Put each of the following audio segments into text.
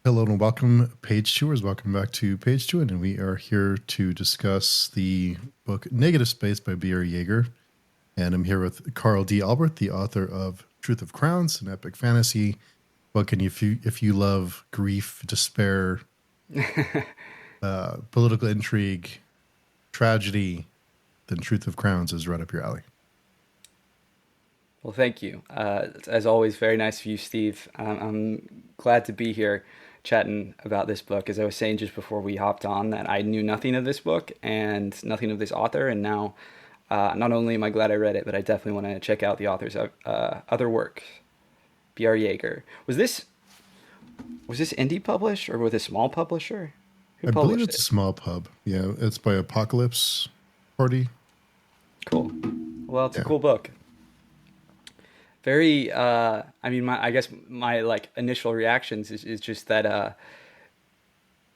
Hello and welcome, page tours. Welcome back to page two, and we are here to discuss the book Negative Space by B.R. Yeager. And I'm here with Carl D. Albert, the author of Truth of Crowns, an epic fantasy book. And if you love grief, despair, political intrigue, tragedy, then Truth of Crowns is right up your alley. Well, thank you. As always, very nice of you, Steve. I'm glad to be here chatting about this book. As I was saying just before we hopped on, that I knew nothing of this book and nothing of this author, and now not only am I glad I read it, but I definitely want to check out the author's other work. B.R. Yeager. Was this indie published or with a small publisher? Who I believe published it's a it? small pub. Yeah, it's by Apocalypse Party. Cool. Well, it's a Yeah. cool book. Very. I mean, I guess my like initial reactions is just that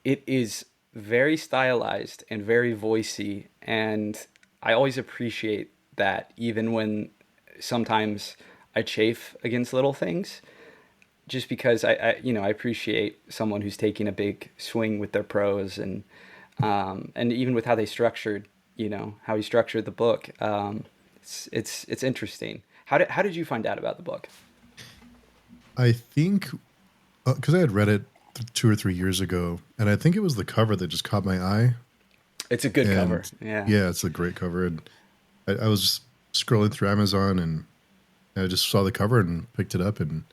it is very stylized and very voicey, and I always appreciate that, even when sometimes I chafe against little things, just because I appreciate someone who's taking a big swing with their prose, and even with how they structured, how he structured the book. It's interesting. How did you find out about the book? I think because I had read it 2 or 3 years ago, and I think it was the cover that just caught my eye. It's a good cover. And Yeah. yeah, it's a great cover. And I was just scrolling through Amazon, and I just saw the cover and picked it up and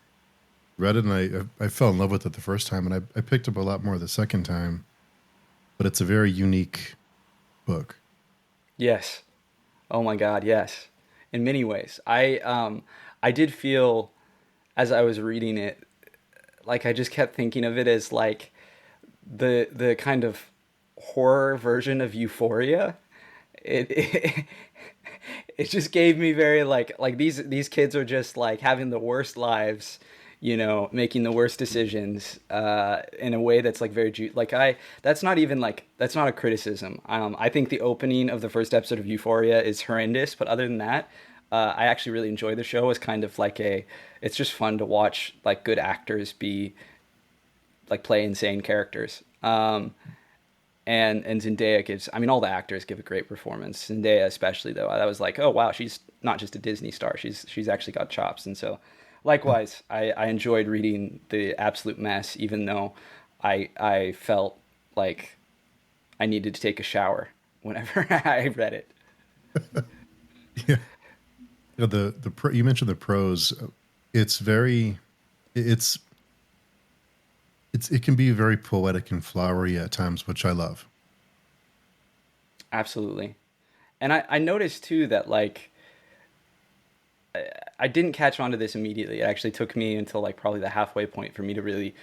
read it. And I fell in love with it the first time, and I picked up a lot more the second time. But it's a very unique book. Yes. Oh my God. Yes. In many ways, I did feel as I was reading it, like I just kept thinking of it as like the kind of horror version of Euphoria. It it just gave me very like these kids are just like having the worst lives, making the worst decisions in a way that's like like I that's not even like that's not a criticism. I think the opening of the first episode of Euphoria is horrendous, but other than that, I actually really enjoy the show as kind of like a it's just fun to watch like good actors be like play insane characters. And Zendaya gives, I mean, all the actors give a great performance. Zendaya especially, though, I was like, oh wow, she's not just a Disney star. She's actually got chops. And so, likewise, I enjoyed reading the absolute mess, even though I felt like I needed to take a shower whenever I read it. Yeah, you mentioned the prose. It's very it's it can be very poetic and flowery at times, which I love. Absolutely. And I noticed too that like I didn't catch on to this immediately. It actually took me until like probably the halfway point for me to really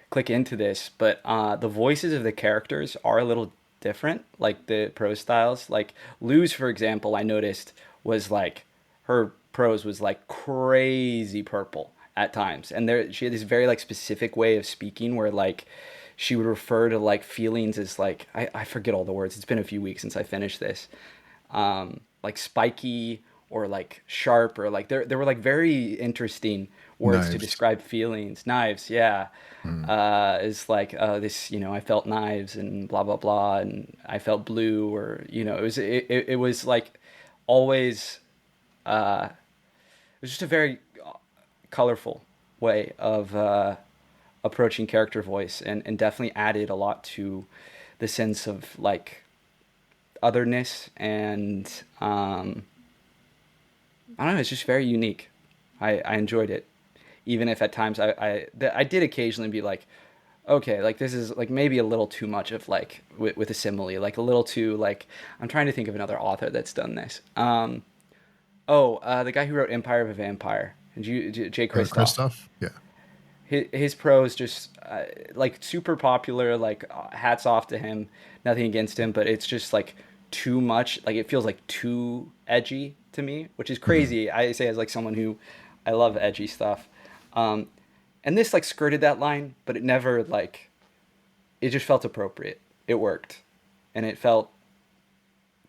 click into this. But the voices of the characters are a little different, like the prose styles. Like Lou's, for example, I noticed was like her prose was like crazy purple at times, and there she had this very like specific way of speaking where like she would refer to like feelings as like I forget all the words. It's been a few weeks since I finished this, like spiky or like sharp or like there were like very interesting words to Knives. describe feelings. Knives, yeah. Mm. Is like this, I felt knives and blah blah blah, and I felt blue, or it was like always. It was just a very colorful way of approaching character voice, and definitely added a lot to the sense of like otherness and I don't know. It's just very unique. I enjoyed it, even if at times I did occasionally be like, okay, like this is like maybe a little too much of like with a simile, like a little too like I'm trying to think of another author that's done this. The guy who wrote Empire of a Vampire, Jay Kristoff. Christoph. Yeah. His prose just like super popular. Like hats off to him. Nothing against him, but it's just like too much. Like it feels like too edgy to me, which is Mhm. crazy. I say as like someone who I love edgy stuff. Um, and this like skirted that line, but it never like it just felt appropriate. It worked, and it felt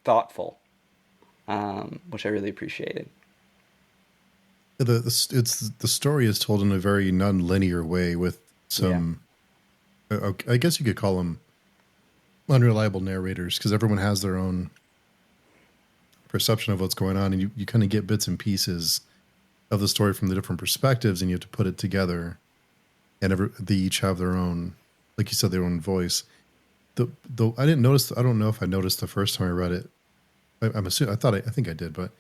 thoughtful, which I really appreciated. The story is told in a very non-linear way with Yeah. some. I guess you could call them unreliable narrators because everyone has their own perception of what's going on, and you kind of get bits and pieces of the story from the different perspectives, and you have to put it together. And they each have their own, like you said, their own voice. The I didn't notice. I don't know if I noticed the first time I read it. I'm assuming. I think I did, but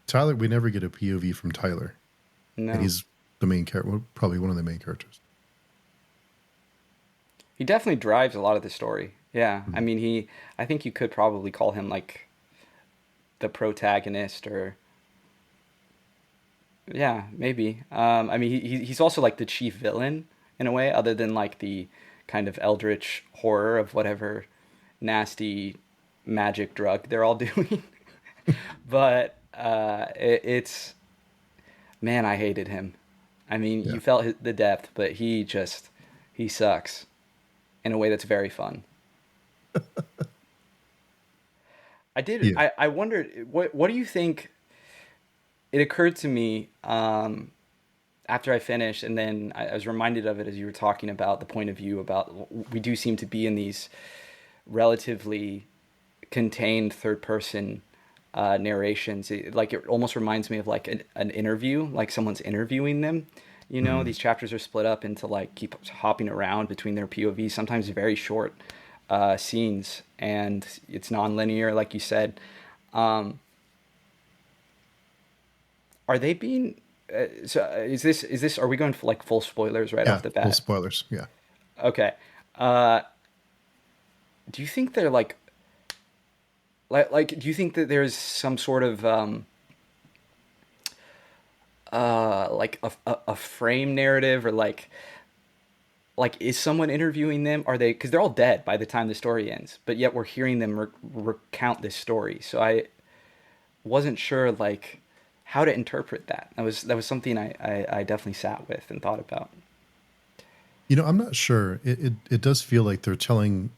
Tyler, we never get a POV from Tyler, and No. he's the main character, well, probably one of the main characters. He definitely drives a lot of the story. Yeah. I Mhm. mean, I think you could probably call him like the protagonist or, yeah, maybe. I mean, he's also like the chief villain in a way, other than like the kind of eldritch horror of whatever nasty magic drug they're all doing. But it's, man, I hated him. I mean, Yeah, you felt the depth, but he sucks in a way that's very fun. yeah. I wondered, what do you think? It occurred to me after I finished, and then I was reminded of it as you were talking about the point of view about we do seem to be in these relatively contained third person narrations. It almost reminds me of like an interview, like someone's interviewing them. You know, Mhm. these chapters are split up into like keep hopping around between their POVs, sometimes very short scenes, and it's nonlinear, like you said. Um, are they being is this are we going for like full spoilers right Yeah, off the full bat? spoilers. Yeah. Okay. Uh, do you think they're like do you think that there's some sort of like a frame narrative or like is someone interviewing them? Are they, because they're all dead by the time the story ends, but yet we're hearing them recount this story. So I wasn't sure like how to interpret that. That was something I definitely sat with and thought about. I'm not sure. It does feel like they're telling.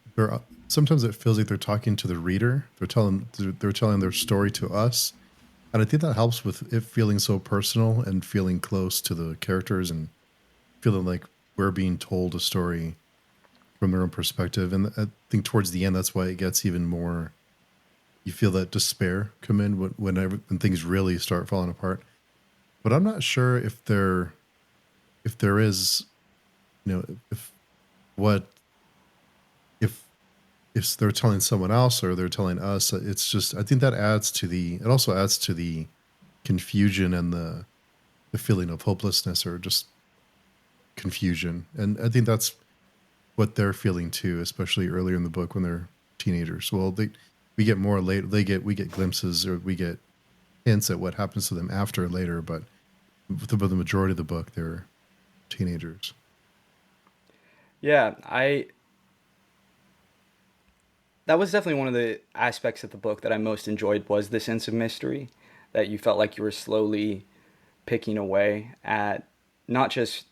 Sometimes it feels like they're talking to the reader. They're telling their story to us, and I think that helps with it feeling so personal and feeling close to the characters and feeling like we're being told a story from their own perspective. And I think towards the end, that's why it gets even more. You feel that despair come in when things really start falling apart. But I'm not sure if there is if what if they're telling someone else or they're telling us. It's just I think that adds to the it also adds to the confusion and the feeling of hopelessness or just confusion. And I think that's what they're feeling too, especially earlier in the book when they're teenagers. Well, they we get more later. We get glimpses or we get hints at what happens to them after later, but the majority of the book they're teenagers. Yeah, I that was definitely one of the aspects of the book that I most enjoyed was the sense of mystery that you felt like you were slowly picking away at not just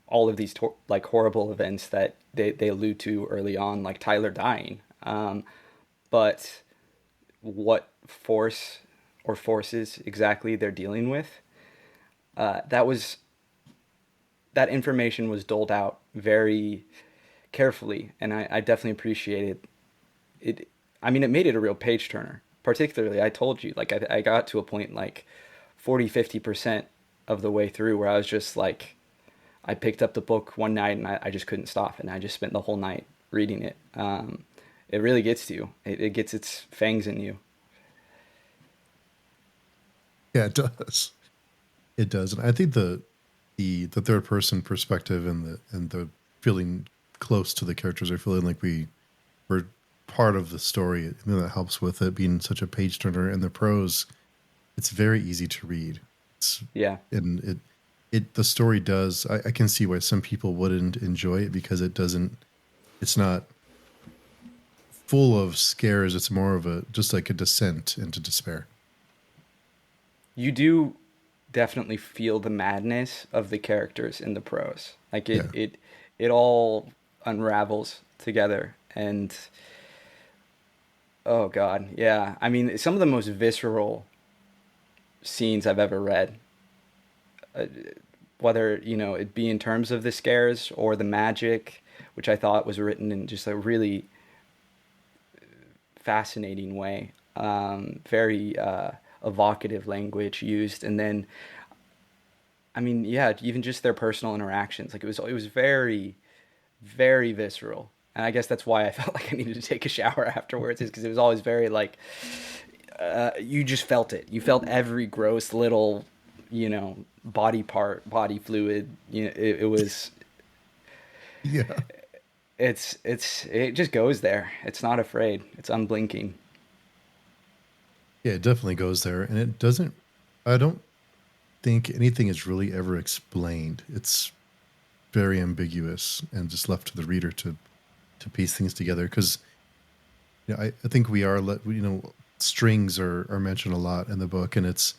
all of these like horrible events that they allude to early on, like Tyler dying, but what force or forces exactly they're dealing with. That was that information was doled out very carefully, and I definitely appreciated it. I mean, it made it a real page turner. Particularly, I told you, like I got to a point like 40-50% of the way through where I was just like, I picked up the book one night and I just couldn't stop, and I just spent the whole night reading it. It really gets to you. It gets its fangs in you. Yeah, it does. It does, and I think the third person perspective and the feeling close to the characters or feeling like we're part of the story. I think that helps with it being such a page turner. And the prose, it's very easy to read. It's Yeah. and it the story does. I can see why some people wouldn't enjoy it because it doesn't. It's not full of scares. It's more of a just like a descent into despair. You do definitely feel the madness of the characters in the prose. Like Yeah, it all unravels together, and oh god, yeah. I mean, some of the most visceral scenes I've ever read, uh, whether it be in terms of the scares or the magic which I thought was written in just a really fascinating way. Very evocative language used, and then I mean, yeah, even just their personal interactions. Like it was very, very visceral, and I guess that's why I felt like I needed to take a shower afterwards, is because it was always very like you just felt it. You felt every gross little, body part, body fluid. It was. Yeah. It just goes there. It's not afraid. It's unblinking. Yeah, it definitely goes there. And it doesn't, I don't think anything is really ever explained. It's very ambiguous and just left to the reader to piece things together. Because I think we are strings are mentioned a lot in the book, and is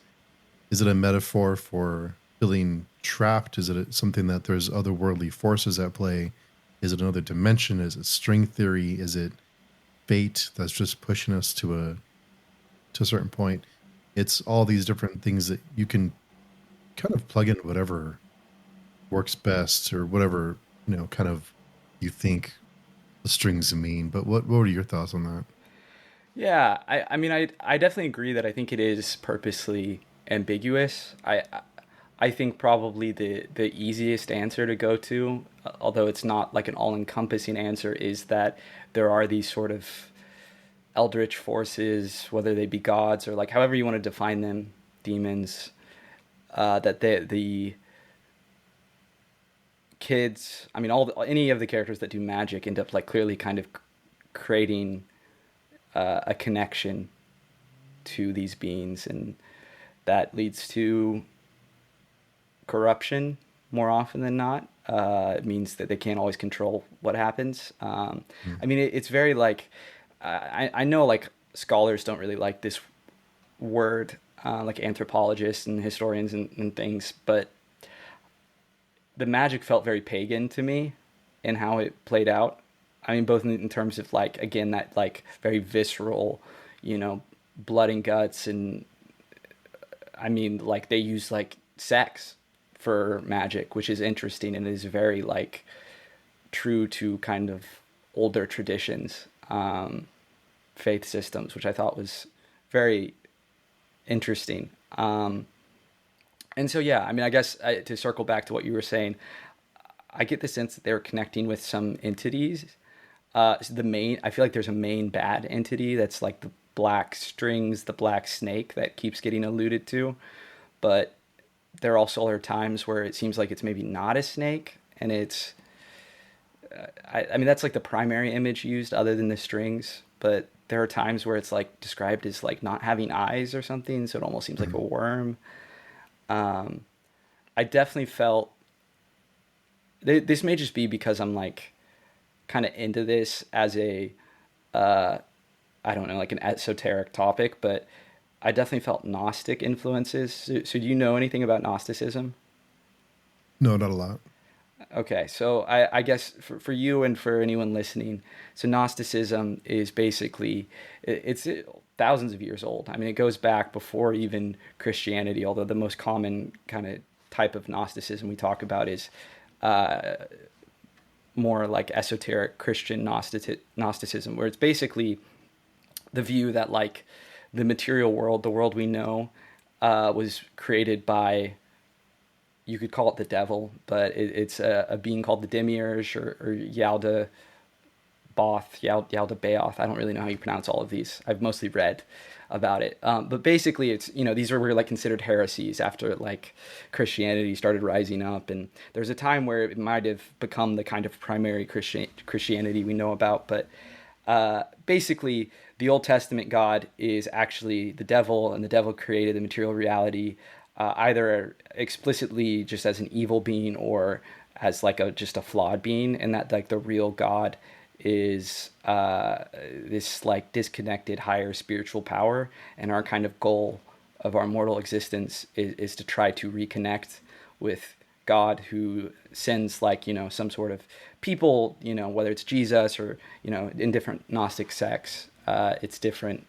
it a metaphor for feeling trapped? Is it something that there's otherworldly forces at play? Is it another dimension? Is it string theory? Is it fate that's just pushing us to a certain point? It's all these different things that you can kind of plug in whatever works best, or whatever kind of you think the strings mean. But what are your thoughts on that? Yeah, I mean, I definitely agree that I think it is purposely ambiguous. I think probably the easiest answer to go to, although it's not like an all-encompassing answer, is that there are these sort of eldritch forces, whether they be gods or like however you want to define them, demons, that the kids, I mean, any of the characters that do magic end up like clearly kind of creating a connection to these beings, and that leads to corruption more often than not. It means that they can't always control what happens. Mm. I mean, it's very like I know like scholars don't really like this word, like anthropologists and historians and things, but the magic felt very pagan to me in how it played out. I mean, both in terms of like again that like very visceral, you know, blood and guts, and I mean like they use like sex for magic, which is interesting and is very like true to kind of older traditions, faith systems, which I thought was very interesting. And so yeah, I mean, I guess to circle back to what you were saying, I get the sense that they're connecting with some entities. So I feel like there's a main bad entity that's like the black strings, the black snake that keeps getting alluded to. But there also are times where it seems like it's maybe not a snake, and it's, I mean, that's like the primary image used other than the strings. But there are times where it's like described as like not having eyes or something, so it almost seems like a Mm. worm. Um, I definitely felt this may just be because I'm like kind of into this as a uh, I don't know, like an esoteric topic, but I definitely felt Gnostic influences. So do you know anything about Gnosticism? No, not a lot. Okay, so I guess for you and for anyone listening, so Gnosticism is basically it's thousands of years old. I mean, it goes back before even Christianity. Although the most common kind of type of Gnosticism we talk about is uh, more like esoteric Christian Gnosticism, where it's basically the view that like the material world, the world we know, was created by, you could call it the devil, but it's a being called the Demiurge or Yalda Both, Yalda Baoth. I don't really know how you pronounce all of these. I've mostly read about it. But basically, it's, these were like considered heresies after like Christianity started rising up. And there's a time where it might have become the kind of primary Christianity we know about. But basically, the Old Testament God is actually the devil, and the devil created the material reality, either explicitly just as an evil being or as like just a flawed being, and that like the real God is this like disconnected higher spiritual power, and our kind of goal of our mortal existence is to try to reconnect with God, who sends like some sort of people, whether it's Jesus or in different Gnostic sects, it's different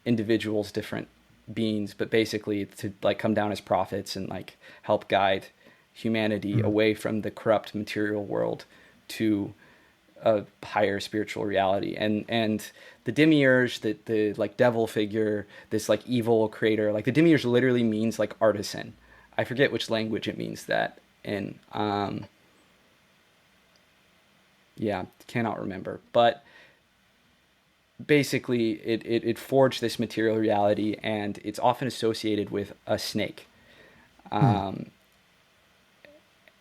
individuals, different beings, but basically to like come down as prophets and like help guide humanity Mm. away from the corrupt material world to a higher spiritual reality. And the demiurge, the like devil figure, this like evil creator, like the demiurge literally means like artisan. I forget which language it means that in. Yeah, cannot remember. But basically, it forged this material reality, and it's often associated with a snake. Hmm.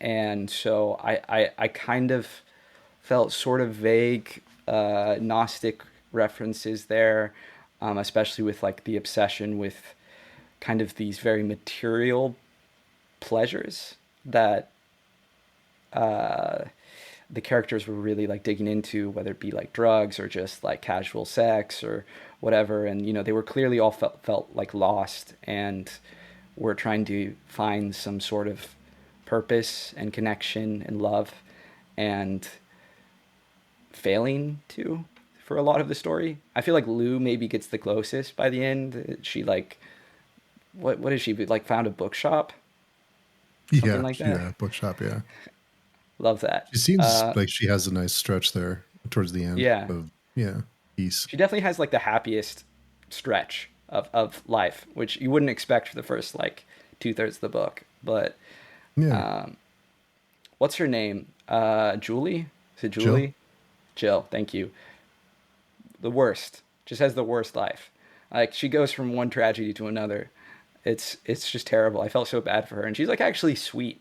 And so I kind of felt sort of vague Gnostic references there, especially with like the obsession with kind of these very material pleasures that the characters were really like digging into, whether it be like drugs or just like casual sex or whatever. And, you know, they were clearly all felt like lost and were trying to find some sort of purpose and connection and love, and failing to for a lot of the story. I feel like Lou maybe gets the closest by the end. She like what is she like found a bookshop, something Yeah, like that. yeah, bookshop. Yeah, Love that. she seems like she has a nice stretch there towards the end Yeah, of yeah peace. she definitely has like the happiest stretch of life, which you wouldn't expect for the first like 2/3 of the book. But Yeah, what's her name? Julie? Is it Jill. Julie? Jill, thank you. The worst. Just has the worst life. Like she goes from one tragedy to another. It's just terrible. I felt so bad for her, and she's like actually sweet.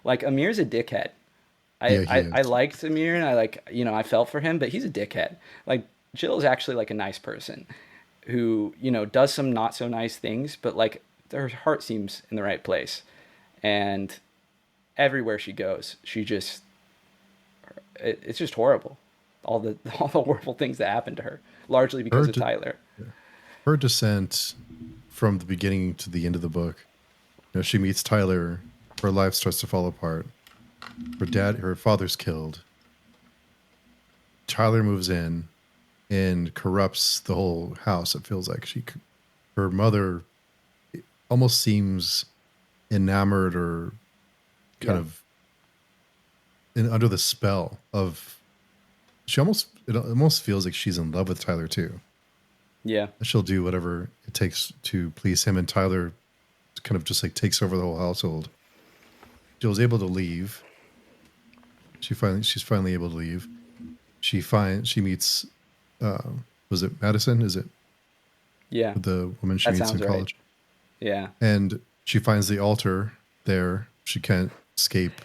Like Amir's a dickhead. Yeah, he I is. liked Amir, and I like, you know, I felt for him, but he's a dickhead. Like Jill is actually like a nice person who, you know, does some not so nice things, but like her heart seems in the right place. And everywhere she goes, it's just horrible. All the all the horrible things that happen to her, largely Her because of de- Tyler. her descent from the beginning to the end of the book. You know, she meets Tyler. Her life starts to fall apart. Her father's killed. Tyler moves in and corrupts the whole house. It feels like her mother almost seems enamored or kind Yeah, of under the spell of. It almost feels like she's in love with Tyler too. yeah, She'll do whatever it takes to please him, and Tyler kind of just like takes over the whole household. Jill's able to leave. She's finally able to leave. She meets uh, was it Madison? Is it yeah. the woman she That meets in sounds right. college? Yeah, And she finds the altar there. She can't escape.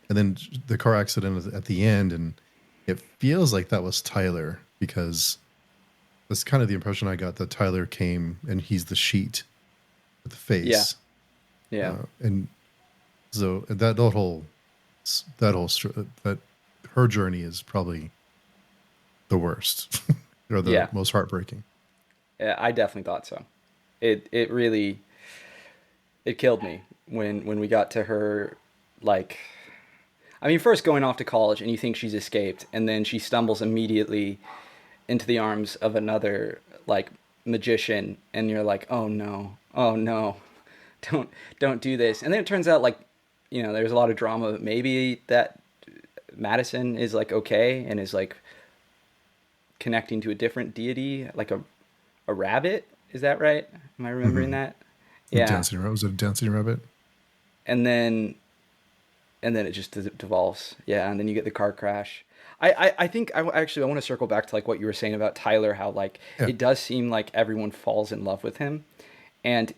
And then the car accident at the end, and it feels like that was Tyler because that's kind of the impression I got, that Tyler came and he's the sheet with the yeah, face, yeah, and so that whole that her journey is probably the worst or the yeah. most heartbreaking. Yeah, I definitely thought so. It really it killed me when we got to her, like, I mean, first going off to college and you think she's escaped, and then she stumbles immediately into the arms of another like magician, and you're like, oh no, oh no, don't don't do this. And then it turns out, like, you know, there's a lot of drama. Maybe that Madison is like okay and is like connecting to a different deity, like a rabbit. Is that right? Am I remembering Mm-hmm. that? Yeah. Dancing rabbit, was it a dancing rabbit? And then it just devolves. Yeah, and then you get the car crash. I think I want to circle back to like what you were saying about Tyler, how like Yeah. it does seem like everyone falls in love with him. And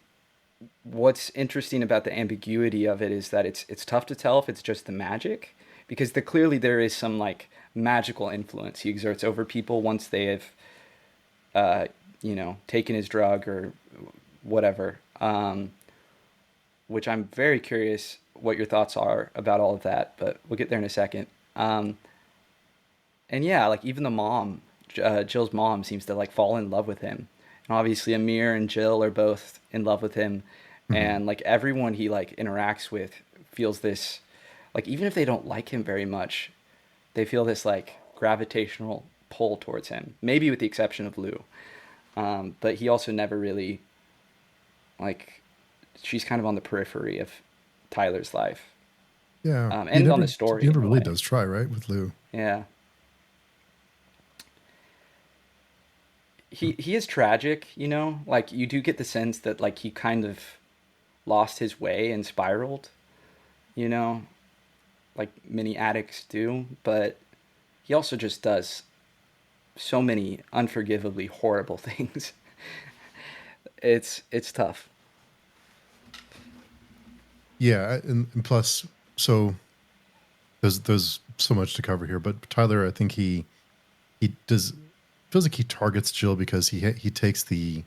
what's interesting about the ambiguity of it is that it's tough to tell if it's just the magic, because clearly there is some like magical influence he exerts over people once they have uh, you know, taken his drug or whatever. Which I'm very curious what your thoughts are about all of that, but we'll get there in a second. And yeah, like even the mom, Jill's mom, seems to like fall in love with him, and obviously Amir and Jill are both in love with him, Mm-hmm. and like everyone he like interacts with feels this, like even if they don't like him very much, they feel this like gravitational pull towards him. Maybe with the exception of Lou, but he also never really like. She's kind of on the periphery of Tyler's life. Yeah, And on the he story never in a really way. does try, right, with Lou. Yeah. He is tragic, you know? Like you do get the sense that like he kind of lost his way and spiraled, you know, like many addicts do, but he also just does so many unforgivably horrible things. It's tough. Yeah, and plus, so there's so much to cover here, but Tyler, I think he does feels like he targets Jill because he takes the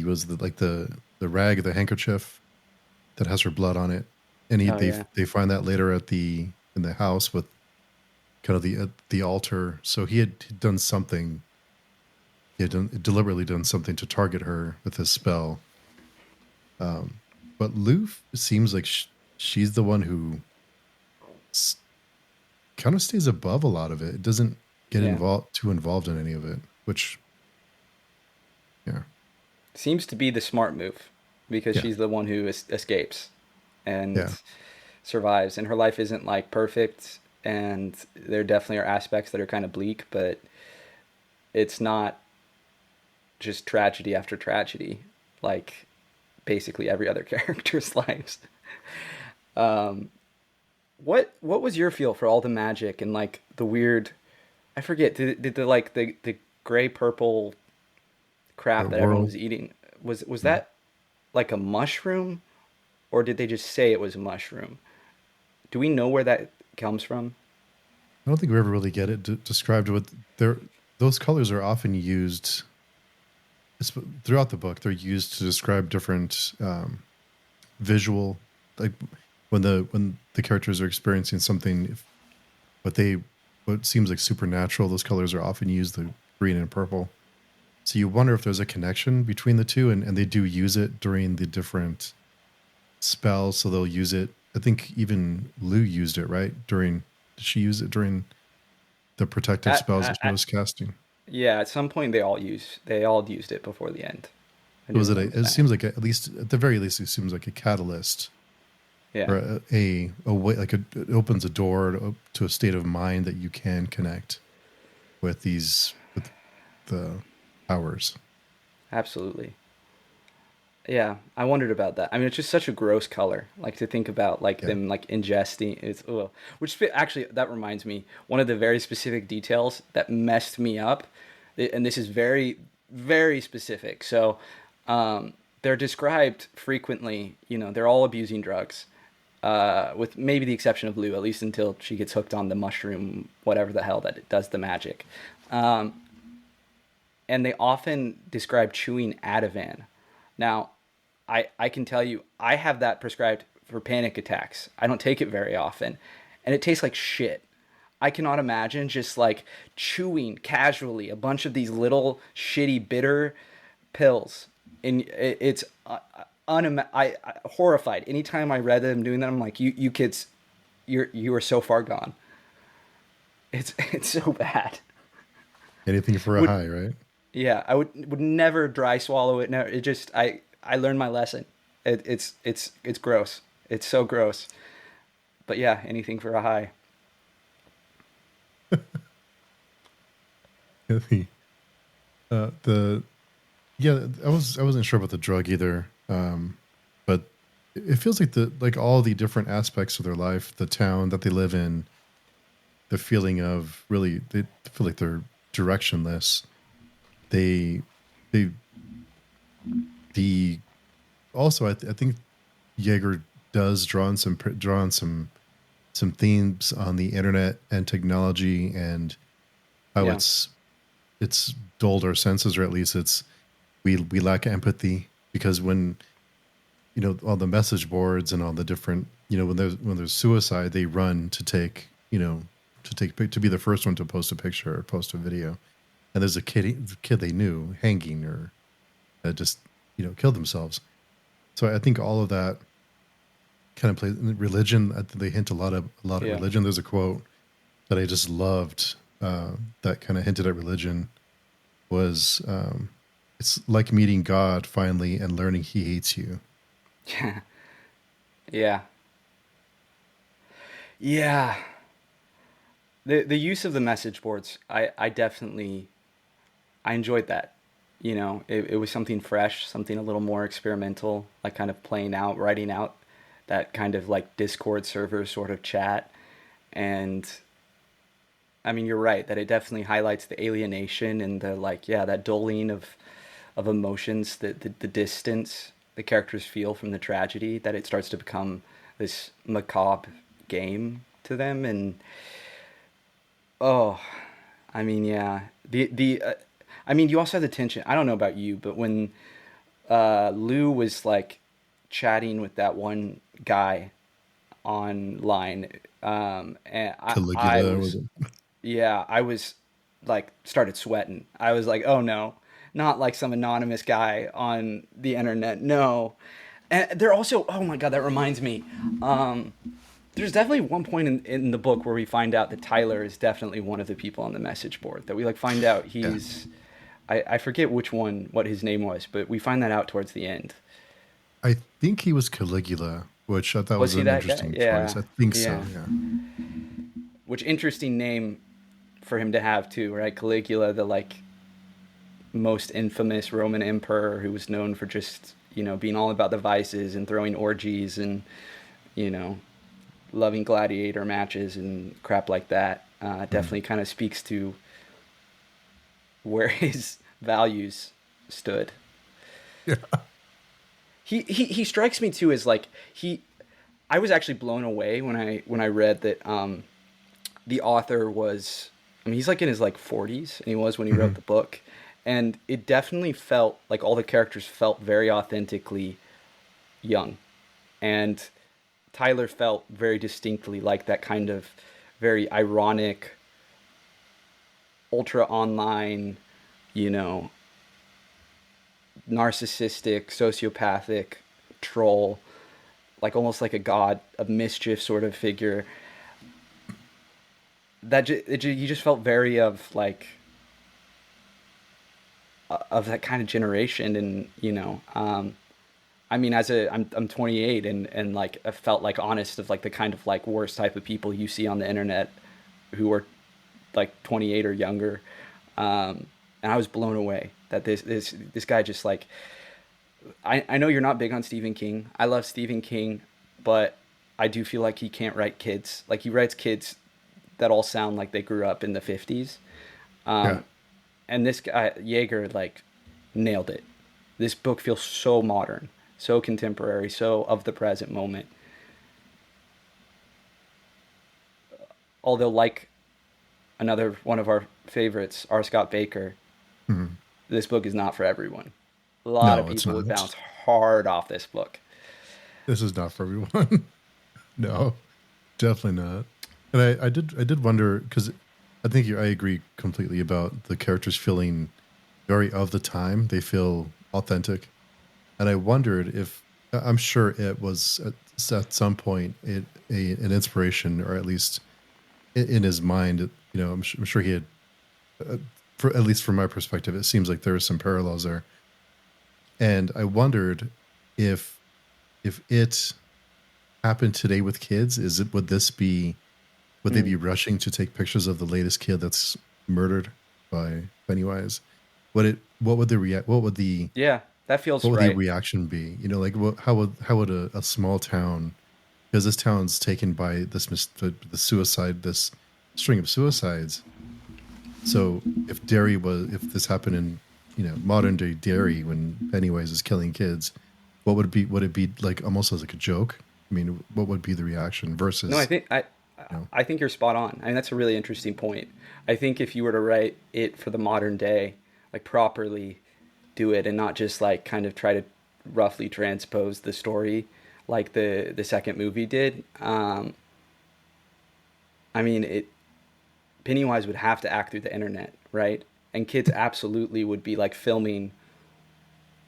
was the like the rag, the handkerchief that has her blood on it, and Oh yeah. they find that later at the in the house with kind of the altar. So he had done something. He had deliberately done something to target her with his spell. Um, but Lou seems like she's the one who s- kind of stays above a lot of it. It doesn't get Yeah. involved in any of it, which yeah, Seems to be the smart move because yeah, she's the one who escapes and yeah. survives, and her life isn't like perfect, and there definitely are aspects that are kind of bleak, but it's not just tragedy after tragedy like basically every other character's lives. um what was your feel for all the magic and like the weird, I forget, did the like the gray purple The crap that everyone world. was eating, was Mm. that like a mushroom, or did they just say it was a mushroom? Do we know where that comes from? I don't think we ever really get it described. What those colors are often used throughout the book. They're used to describe different visual, like when the characters are experiencing something, what they what seems like supernatural. Those colors are often used, the green and purple. So you wonder if there's a connection between the two, and they do use it during the different spells. So they'll use it. I think even Lou used it right during. Did she use it during the protective spells that she was casting? Yeah, at some point they all used it before the end. I do Was it? remember It that. seems like at least at the very least, it seems like a catalyst Yeah, or a way like it opens a door to a state of mind that you can connect with these with the powers. absolutely. Yeah, I wondered about that. I mean, it's just such a gross color. Like to think about like Yeah. them like ingesting it's ugh. Actually that reminds me one of the very specific details that messed me up, and this is very specific. So, they're described frequently. You know, they're all abusing drugs, with maybe the exception of Lou, at least until she gets hooked on the mushroom, whatever the hell that it does the magic. Um, and they often describe chewing Ativan. Now, I can tell you, I have that prescribed for panic attacks. I don't take it very often, and it tastes like shit. I cannot imagine just like chewing casually a bunch of these little shitty bitter pills, and it's horrified. Anytime I read them doing that, I'm like, you kids, you are so far gone. It's so bad. Anything for a Would high, right? Yeah, I would never dry swallow it. No, it just I learned my lesson. It's gross. It's so gross. But yeah, anything for a high. The yeah, I wasn't sure about the drug either. But it feels like the like all the different aspects of their life, the town that they live in, the feeling of really they feel like they're directionless. They they the also I think Yeager does draw on some themes on the internet and technology and how Yeah, it's dulled our senses, or at least it's we lack empathy because when all the message boards and all the different when there's suicide, they run to take to be the first one to post a picture or post a video, and there's a kid they knew hanging or that just killed themselves. So I think all of that kind of plays religion. They hint a lot at yeah, religion. There's a quote that I just loved that kind of hinted at religion was it's like meeting God finally and learning he hates you. yeah. Yeah, the use of the message boards, I definitely I enjoyed that. You know, it was something fresh, something a little more experimental, like kind of playing out, writing out that kind of like Discord server sort of chat. And I mean, you're right that it definitely highlights the alienation and the like, yeah, that dulling of emotions, the distance the characters feel from the tragedy, that it starts to become this macabre game to them. And oh, I mean, yeah, I mean, you also have the tension. I don't know about you, but when Lou was like chatting with that one guy online, and I Caligula was was, it? yeah, I was like started sweating. I was like, oh no, not like some anonymous guy on the internet. No. And they're also, oh my God, that reminds me. Um, there's definitely one point in the book where we find out that Tyler is definitely one of the people on the message board. That we like find out Yeah. I forget which one, what his name was, but we find that out towards the end. I think he was Caligula, which I thought Was was he an that guy? interesting choice. Yeah, I think so, yeah. yeah. Which interesting name for him to have too, right? Caligula, the like most infamous Roman emperor who was known for just, you know, being all about the vices and throwing orgies and, you know, loving gladiator matches and crap like that. Mm. Definitely kind of speaks to where his values stood. Yeah. He strikes me too as like he. I was actually blown away when I read that the author was. I mean, he's like in his like 40s, and he was when he wrote Mhm. the book, and it definitely felt like all the characters felt very authentically young, and Tyler felt very distinctly like that kind of very ironic, ultra online, you know, narcissistic, sociopathic troll, like almost like a god of mischief sort of figure. You just felt very of like of that kind of generation, and you know, I mean, I'm 28, and like I felt like honest of like the kind of like worst type of people you see on the internet who are like 28 or younger, and I was blown away that this guy just like I know you're not big on Stephen King. I love Stephen King, but I do feel like he can't write kids. Like he writes kids that all sound like they grew up in the 50s. Yeah. Um, and this guy Yeager like nailed it. This book feels so modern, so contemporary, so of the present moment. Although like another one of our favorites, R. Scott Baker, Mhm. this book is not for everyone. A lot of No, it's people would not. bounce hard off this book. This is not for everyone. No, definitely not. And I did wonder because I agree completely about the characters feeling very of the time. They feel authentic, and I wondered if I'm sure it was at some point an inspiration, or at least in his mind. I'm sure he had, uh, for at least from my perspective, it seems like there are some parallels there, and I wondered if it happened today with kids, would they Mm. be rushing to take pictures of the latest kid that's murdered by Pennywise? What would the Yeah, that feels what would the right. reaction be? Like how would a small town, because this town's taken by the suicide, this string of suicides. So if this happened in modern day Derry when Pennywise is killing kids, what would it be? Would it be like almost as like a joke? I mean, what would be the reaction No, I versus think I you know? I think you're spot on. I mean, that's a really interesting point. I think if you were to write it for the modern day, like properly do it and not just like kind of try to roughly transpose the story like the second movie did. I mean, it Pennywise would have to act through the internet, right? And kids absolutely would be like filming,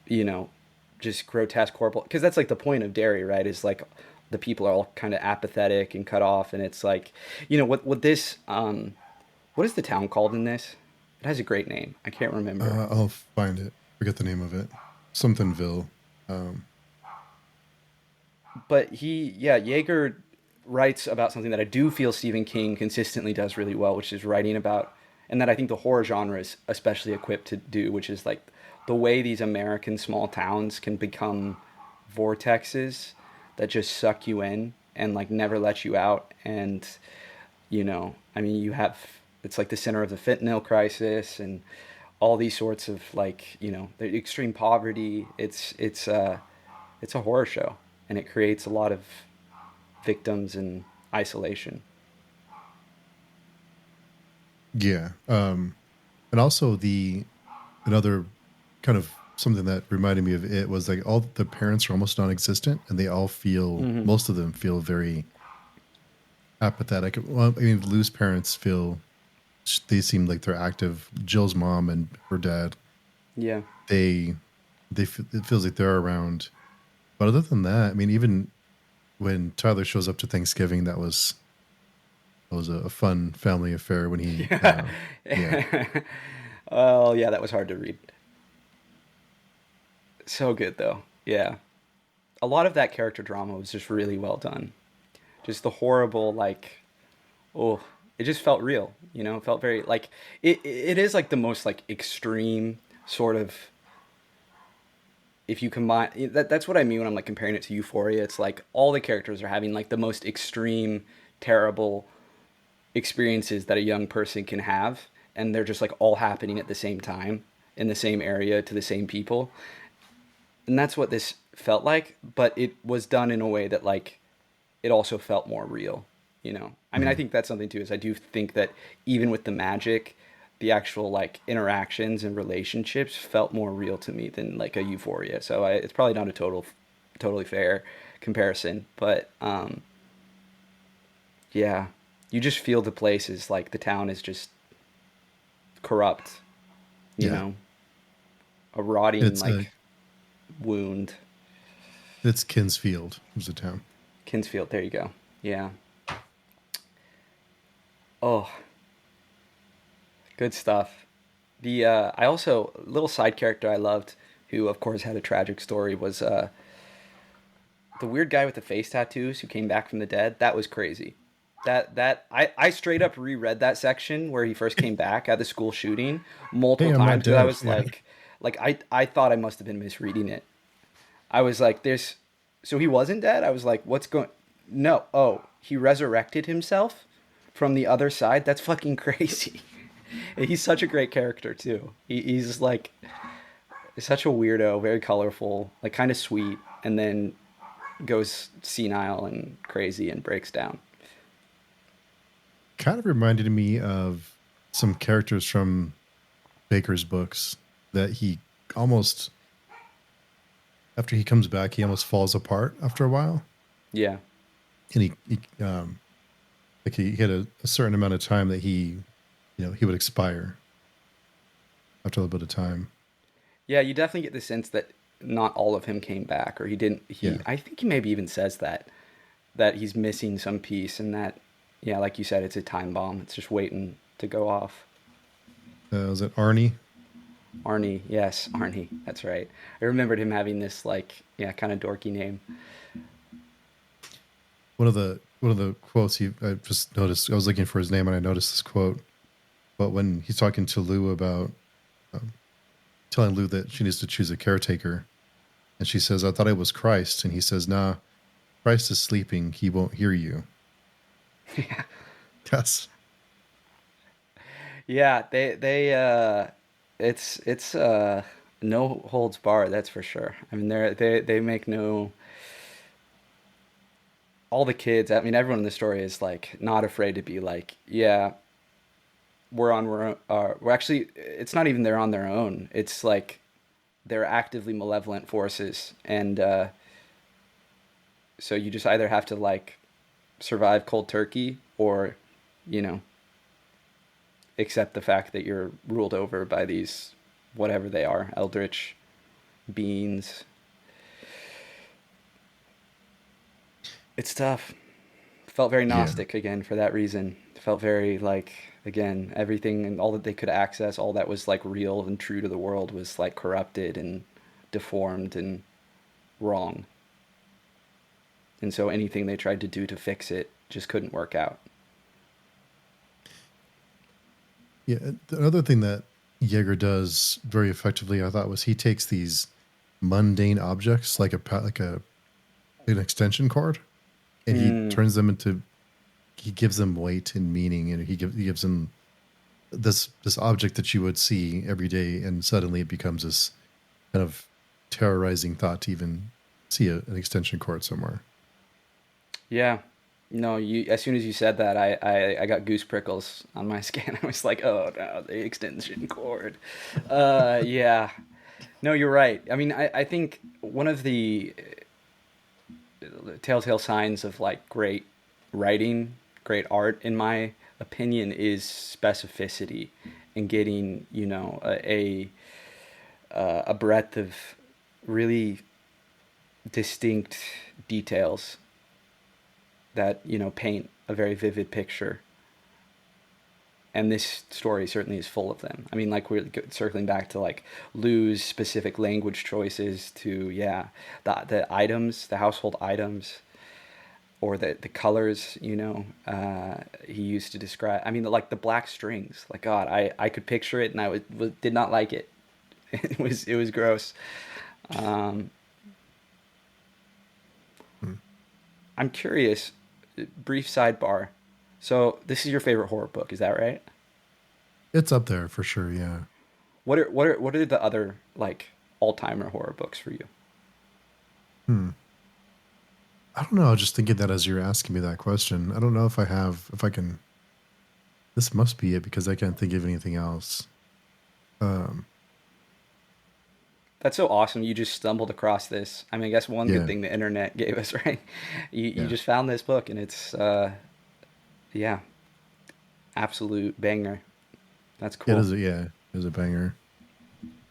you know, just grotesque horrible because that's like the point of Derry, right? Is like the people are all kind of apathetic and cut off, and it's like, you know, what this what is the town called in this? It has a great name. I can't remember. I'll find it. Forget the name of it. Somethingville. Um, But yeah, Yeager. writes about something that I do feel Stephen King consistently does really well, which is writing about, and that I think the horror genre is especially equipped to do, which is like the way these American small towns can become vortexes that just suck you in and like never let you out. And, I mean, it's like the center of the fentanyl crisis and all these sorts of like, the extreme poverty. It's a horror show, and it creates a lot of victims and isolation. Yeah. And also another kind of something that reminded me of it was like all the parents are almost non-existent, and Mm-hmm. most of them feel very apathetic. Well, I mean, Lou's parents they seem like they're active. Jill's mom and her dad, Yeah. they, it feels like they're around. But other than that, I mean, even when Tyler shows up to Thanksgiving, that was a fun family affair when Yeah. yeah, Oh, yeah, that was hard to read. So good, though. Yeah. A lot of that character drama was just really well done. Just the horrible, like, oh, it just felt real, It felt very, like, it is like the most, like, extreme sort of, if you combine, that's what I mean when I'm, like, comparing it to Euphoria. It's like all the characters are having, like, the most extreme, terrible experiences that a young person can have, and they're just like all happening at the same time in the same area to the same people. And that's what this felt like, but it was done in a way that like it also felt more real, I mean, I mhm, think that's something too, is I do think that even with the magic, the actual like interactions and relationships felt more real to me than like a Euphoria. So it's probably not a totally fair comparison, but yeah, you just feel the place is like the town is just corrupt, you yeah. know, a rotting It's like wound. it's Kinsfield was the town. Kinsfield, there you go. Yeah. Oh, good stuff. The I also little side character I loved, who of course had a tragic story, was the weird guy with the face tattoos who came back from the dead. That was crazy. I straight up reread that section where he first came back at the school shooting Hey, multiple I'm not times because I dead. was Yeah. like I thought I must have been misreading it. I was like, there's so he wasn't dead. I was like, what's going? No, oh, he resurrected himself from the other side. That's fucking crazy. He's such a great character too. He's like such a weirdo, very colorful, like kind of sweet, and then goes senile and crazy and breaks down. Kind of reminded me of some characters from Baker's books that he almost after he comes back, he almost falls apart after a while, Yeah. and like he had a certain amount of time that he would expire after a little bit of time. Yeah, you definitely get the sense that not all of him came back, or he didn't. Yeah. I think he maybe even says that he's missing some piece, and that, yeah, like you said, it's a time bomb. It's just waiting to go off. Was it Arnie? Arnie, yes, Arnie, that's right. I remembered him having this like, yeah, kind of dorky name. One of the quotes I just noticed. I was looking for his name and I noticed this quote. But when he's talking to Lou about um, telling Lou that she needs to choose a caretaker, and she says, "I thought it was Christ," and he says, "Nah, Christ is sleeping. He won't hear you." Yes. Yeah, it's no holds barred, that's for sure. I mean, they make no, all the kids. I mean, everyone in the story is like not afraid to be like, yeah, we're actually, it's not even they're on their own. It's like they're actively malevolent forces, and so you just either have to like survive cold turkey, or you know accept the fact that you're ruled over by these, whatever they are, eldritch beings. It's tough. Felt very Yeah. gnostic again for that reason. Felt very like, again, everything and all that they could access, all that was like real and true to the world, was like corrupted and deformed and wrong. And so anything they tried to do to fix it just couldn't work out. Yeah, the other thing that Yeager does very effectively, I thought, was he takes these mundane objects like a an extension cord, and he Mm, turns them into he gives them weight and meaning, and he gives them this object that you would see every day, and suddenly it becomes this kind of terrorizing thought to even see an extension cord somewhere. yeah. No, you. As soon as you said that, I got goose prickles on my skin. I was like, oh no, the extension cord. Yeah. No, you're right. I mean, I think one of the telltale signs of like great writing, great art, in my opinion, is specificity and getting, you know, a breadth of really distinct details that, you know, paint a very vivid picture. And this story certainly is full of them. I mean, like we're circling back to like Lou's specific language choices to, yeah, the items, the household items, or the colors, you know, he used to describe. I mean, like the black strings. Like God, I could picture it, and did not like it. It was gross. Um, Hmm. I'm curious. Brief sidebar. So this is your favorite horror book, is that right? It's up there for sure. Yeah. What are the other like all timer horror books for you? Hmm. I don't know. I was just thinking that as you're asking me that question. I don't know if I can. This must be it because I can't think of anything else. Um, That's so awesome. You just stumbled across this. I mean, I guess one good yeah, thing the internet gave us, right? You yeah. just found this book, and it's yeah, absolute banger. That's It cool. is. Yeah, it is a banger.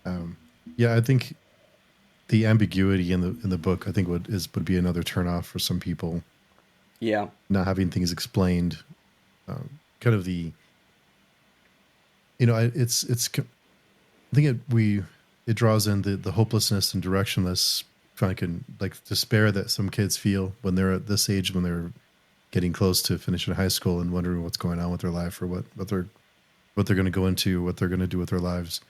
Um, yeah, I think the ambiguity in the book, I think would be another turnoff for some people. Yeah. Not having things explained, kind of the I think it draws in the hopelessness and directionless fucking like despair that some kids feel when they're at this age, when they're getting close to finishing high school and wondering what's going on with their life, or what they're going to go into, what they're going to do with their lives,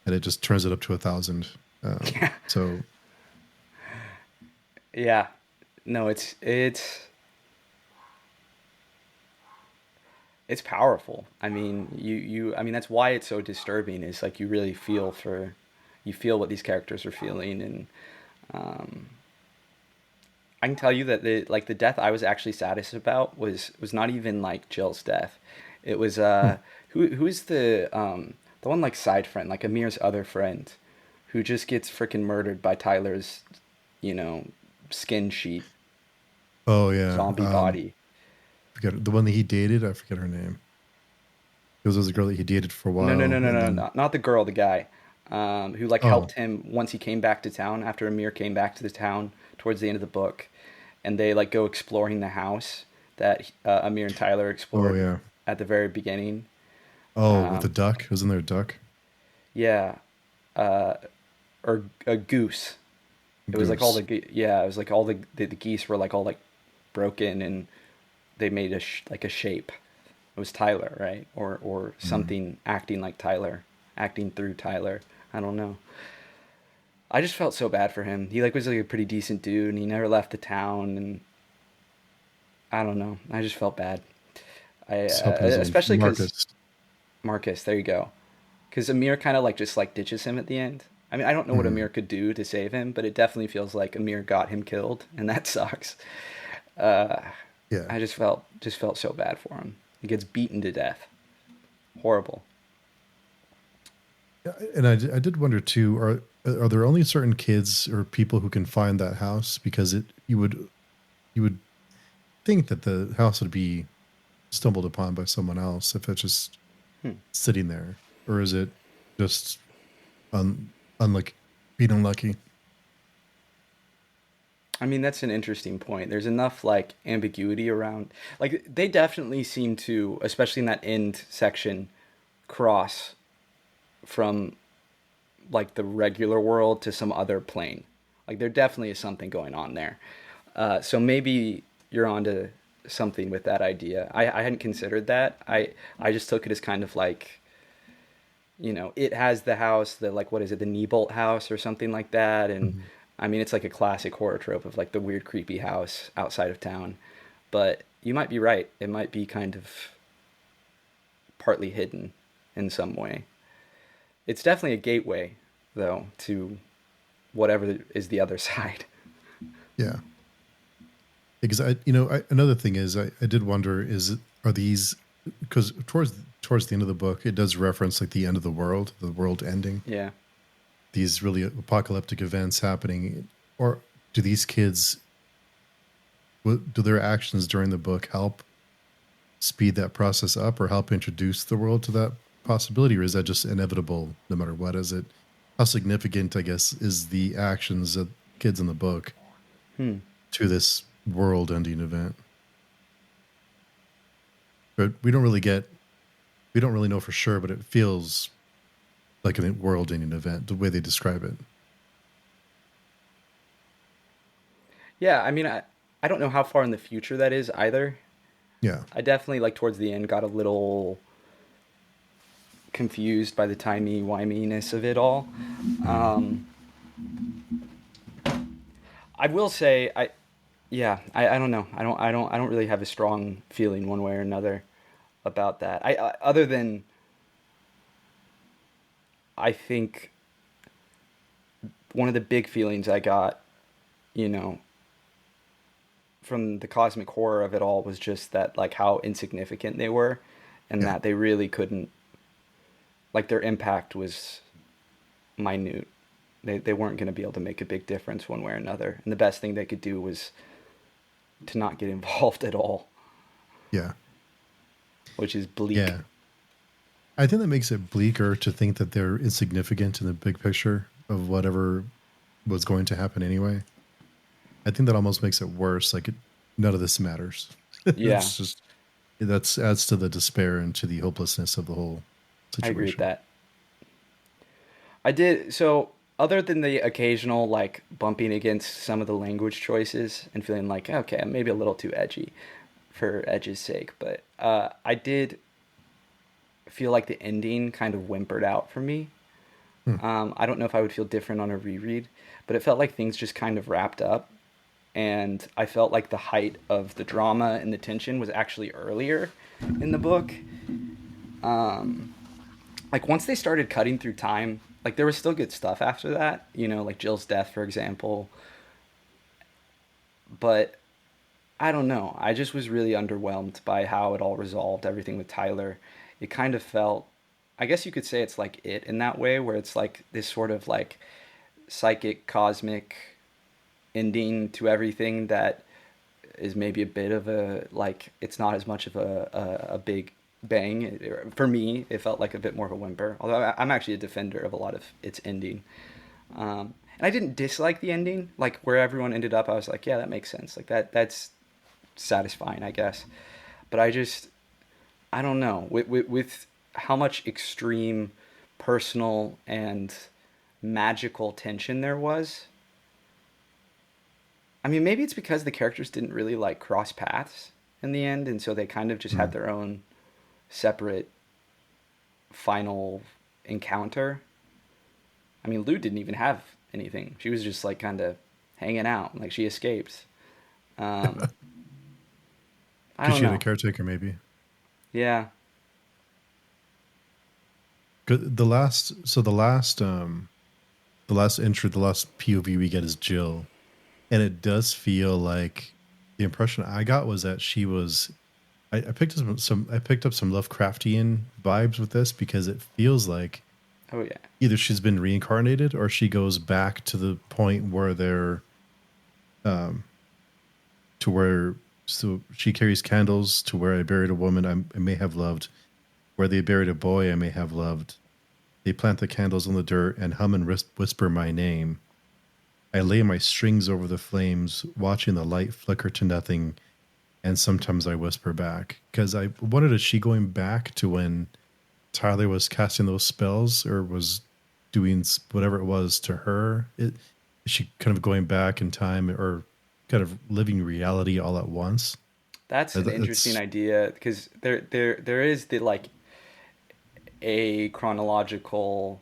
and it just turns it up to 1,000. Yeah. So Yeah. No, it's powerful. I mean, I mean that's why it's so disturbing. Is like you really you feel what these characters are feeling, and um, I can tell you that the death I was actually saddest about was not even like Jill's death. It was hmm. who's the one like side friend, like Amir's other friend, who just gets freaking murdered by Tyler's, you know, skin sheet Oh yeah, zombie body. forget the one that he dated. I forget her name. It was a girl that he dated for a No, no, no, while, no, and no, then not the girl, the guy, who like oh helped him once he came back to town after Amir came back to the town towards the end of the book, and they like go exploring the house that Amir and Tyler oh explored yeah, at the very beginning. oh with the Um, duck. Wasn't there a duck? yeah, uh, or a goose. It was like all Goose. the yeah, it was like all the geese were like all like broken, and they made like a shape. It was Tyler, right? Or Mm. something acting like Tyler, acting through Tyler. I don't know. I just felt so bad for him. He like was like a pretty decent dude, and he never left the town, and I don't know. I just felt bad. He's helping his own Especially because Marcus. Marcus. There you go. Because Amir kind of like just like ditches him at the end. I mean, I don't know what Mm. Amir could do to save him, but it definitely feels like Amir got him killed, and that sucks. Uh, Yeah. I just felt so bad for him. He gets beaten to death. Horrible. Yeah, and I did wonder too, are there only certain kids or people who can find that house? Because you would think that the house would be stumbled upon by someone else if it's just Hmm. sitting there, or is it just unlucky, being unlucky? I mean, that's an interesting point. There's enough like ambiguity around. Like they definitely seem to, especially in that end section, cross from like the regular world to some other plane. Like there definitely is something going on there. So maybe you're onto something with that idea. I hadn't considered that. I just took it as kind of like, it has the house, the like, what is it, the Neibolt house or something like that. And Mhm. I mean, it's like a classic horror trope of like the weird, creepy house outside of town. But you might be right. It might be kind of partly hidden in some way. It's definitely a gateway, though, to whatever is the other side. Yeah. Because another thing is I did wonder are these, because towards the end of the book it does reference like the end of the world ending, Yeah. these really apocalyptic events happening, or do these kids, do their actions during the book help speed that process up or help introduce the world to that possibility, or is that just inevitable no matter what? Is it, how significant, I guess, is the actions of kids in the book Hmm. to this world ending event? But we don't really know for sure, but it feels like a world ending event the way they describe it. Yeah, I mean, I don't know how far in the future that is either. Yeah. I definitely, like, towards the end, got a little confused by the timey-wiminess of it all. Mm. Um, I will say, yeah, I don't know. I don't really have a strong feeling one way or another about that. Other than I think one of the big feelings I got, you know, from the cosmic horror of it all was just that, like, how insignificant they were, and Yeah. that they really couldn't, like, their impact was minute. They weren't going to be able to make a big difference one way or another, and the best thing they could do was to not get involved at all, Yeah. which is bleak. Yeah. I think that makes it bleaker to think that they're insignificant in the big picture of whatever was going to happen anyway. I think that almost makes it worse. Like none of this matters. Yeah, It's just, that's adds to the despair and to the hopelessness of the whole I agree with situation. that. I did so. Other than the occasional like bumping against some of the language choices and feeling like okay, maybe a little too edgy for edge's sake, but I did feel like the ending kind of whimpered out for me. Hmm. I don't know if I would feel different on a reread, but it felt like things just kind of wrapped up. And I felt like the height of the drama and the tension was actually earlier in the book. Um, like once they started cutting through time, like there was still good stuff after that, like Jill's death, for example. But I don't know. I just was really underwhelmed by how it all resolved, everything with Tyler. It kind of felt, I guess you could say it's like it in that way, where it's like this sort of like psychic, cosmic ending to everything that is maybe a bit of a, like, it's not as much of a big bang. For me, it felt like a bit more of a whimper, although I'm actually a defender of a lot of its ending. And I didn't dislike the ending, like where everyone ended up. I was like, yeah, that makes sense. Like that's satisfying, I guess. But I don't know, with how much extreme personal and magical tension there was. I mean, maybe it's because the characters didn't really like cross paths in the end, and so they kind of just Hmm. had their own separate final encounter. I mean, Lou didn't even have anything. She was just like kind of hanging out, like she escaped. Um, I Because don't she had a know. caretaker, maybe. Yeah. The last, so the last entry, the last POV we get is Jill, and it does feel like the impression I got was that she was. I picked up some Lovecraftian vibes with this because it feels like Oh yeah. either she's been reincarnated or she goes back to the point where they're um to where, so she carries candles to where I buried a woman I may have loved, where they buried a boy I may have loved. They plant the candles on the dirt and hum and whisper my name. I lay my strings over the flames, watching the light flicker to nothing, and sometimes I whisper back. Because I wondered, is she going back to when Tyler was casting those spells or was doing whatever it was to her? Is she kind of going back in time or kind of living reality all at once? That's an interesting It's idea because there is the like a chronological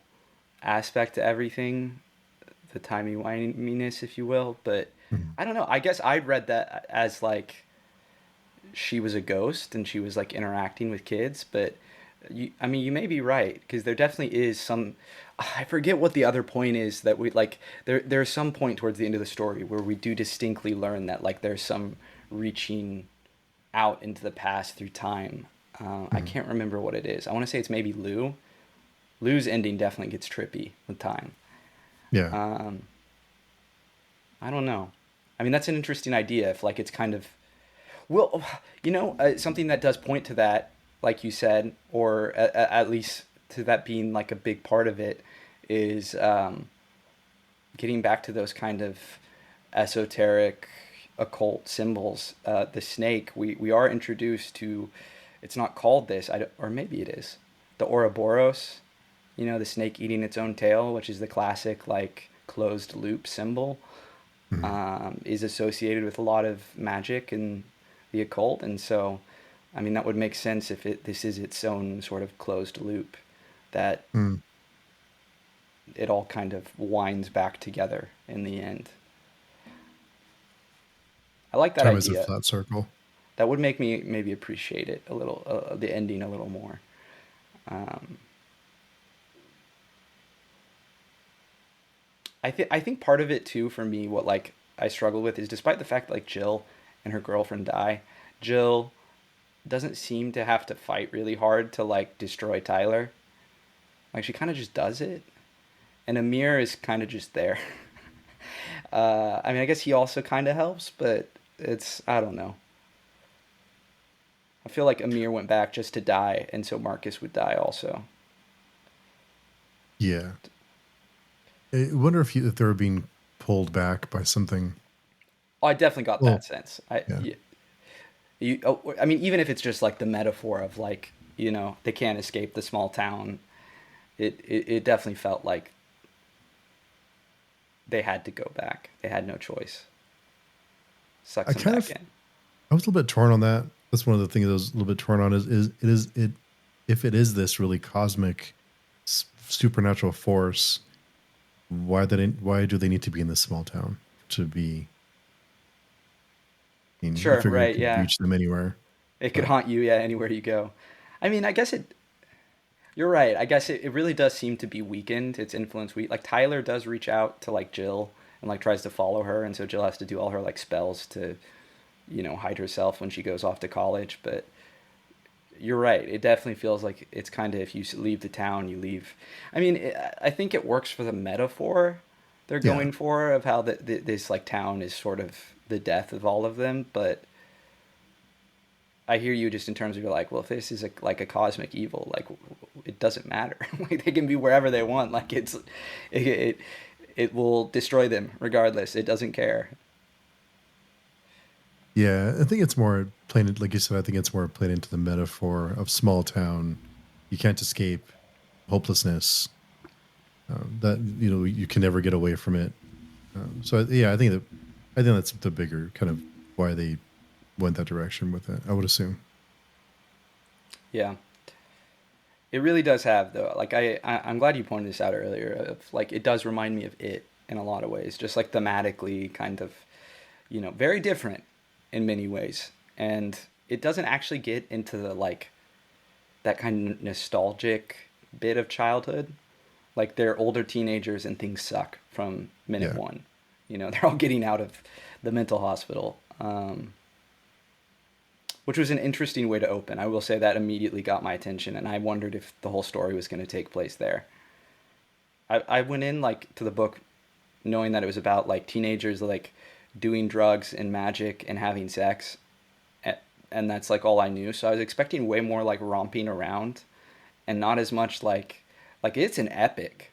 aspect to everything, the timey-wiminess, if you will. But mm, I don't know. I guess I read that as like she was a ghost and she was like interacting with kids. But I mean, you may be right because there definitely is some. I forget what the other point is that we like. There's some point towards the end of the story where we do distinctly learn that like there's some reaching out into the past through time. I mm, can't remember what it is. I want to say it's maybe Lou. Lou's ending definitely gets trippy with time. yeah. Um, I don't know. I mean, that's an interesting idea. If like it's kind of well, something that does point to that, like you said, or at least to that being like a big part of it, is getting back to those kind of esoteric occult symbols. The snake, we are introduced to, it's not called this, or maybe it is, the Ouroboros, the snake eating its own tail, which is the classic like closed loop symbol, Mm, is associated with a lot of magic and the occult. And so, I mean, that would make sense if this is its own sort of closed loop that mm. it all kind of winds back together in the end. I like that Time is a idea. flat circle. That would make me maybe appreciate it a little, the ending a little more. Um, I think part of it too for me, what like I struggle with is despite the fact that like Jill and her girlfriend die, Jill doesn't seem to have to fight really hard to like destroy Tyler. Like she kind of just does it, and Amir is kind of just there. I mean, I guess he also kind of helps, but it's I don't know. I feel like Amir went back just to die, and so Marcus would die also. Yeah. I wonder if they were being pulled back by something. Oh, I definitely got Well, that sense. yeah. I mean, even if it's just like the metaphor of like they can't escape the small town, it definitely felt like they had to go back. They had no choice. I Sucks them kind back of in. I was a little bit torn on that. That's one of the things I was a little bit torn on is if it is this really cosmic supernatural force, why do they need to be in this small town to be? I mean, you Sure, figure it right, could yeah. reach them anywhere, It could but haunt you, yeah, anywhere you go. I mean, I guess you're right. I guess it really does seem to be weakened. Its influence weak. Like Tyler does reach out to like Jill and like tries to follow her, and so Jill has to do all her like spells to, hide herself when she goes off to college. But you're right. It definitely feels like it's kind of if you leave the town, you leave. I mean, I think it works for the metaphor they're yeah, going for of how this like town is sort of the death of all of them. But I hear you just in terms of you're like, well, if this is like a cosmic evil, like it doesn't matter. Like they can be wherever they want. Like it it will destroy them regardless. It doesn't care. yeah. I think it's more playing, like you said. I think it's more played into the metaphor of small town. You can't escape hopelessness. That you can never get away from it. So yeah, I think that's the bigger kind of why they went that direction with it. I would assume. Yeah. It really does have though. Like I'm glad you pointed this out earlier. Of like it does remind me of it in a lot of ways, just like thematically, kind of, very different in many ways. And it doesn't actually get into the like that kind of nostalgic bit of childhood. Like they're older teenagers and things suck from minute Yeah, one. They're all getting out of the mental hospital. Which was an interesting way to open. I will say that immediately got my attention, and I wondered if the whole story was going to take place there. I went in like to the book knowing that it was about like teenagers like doing drugs and magic and having sex, and that's like all I knew. So I was expecting way more like romping around, and not as much like it's an epic.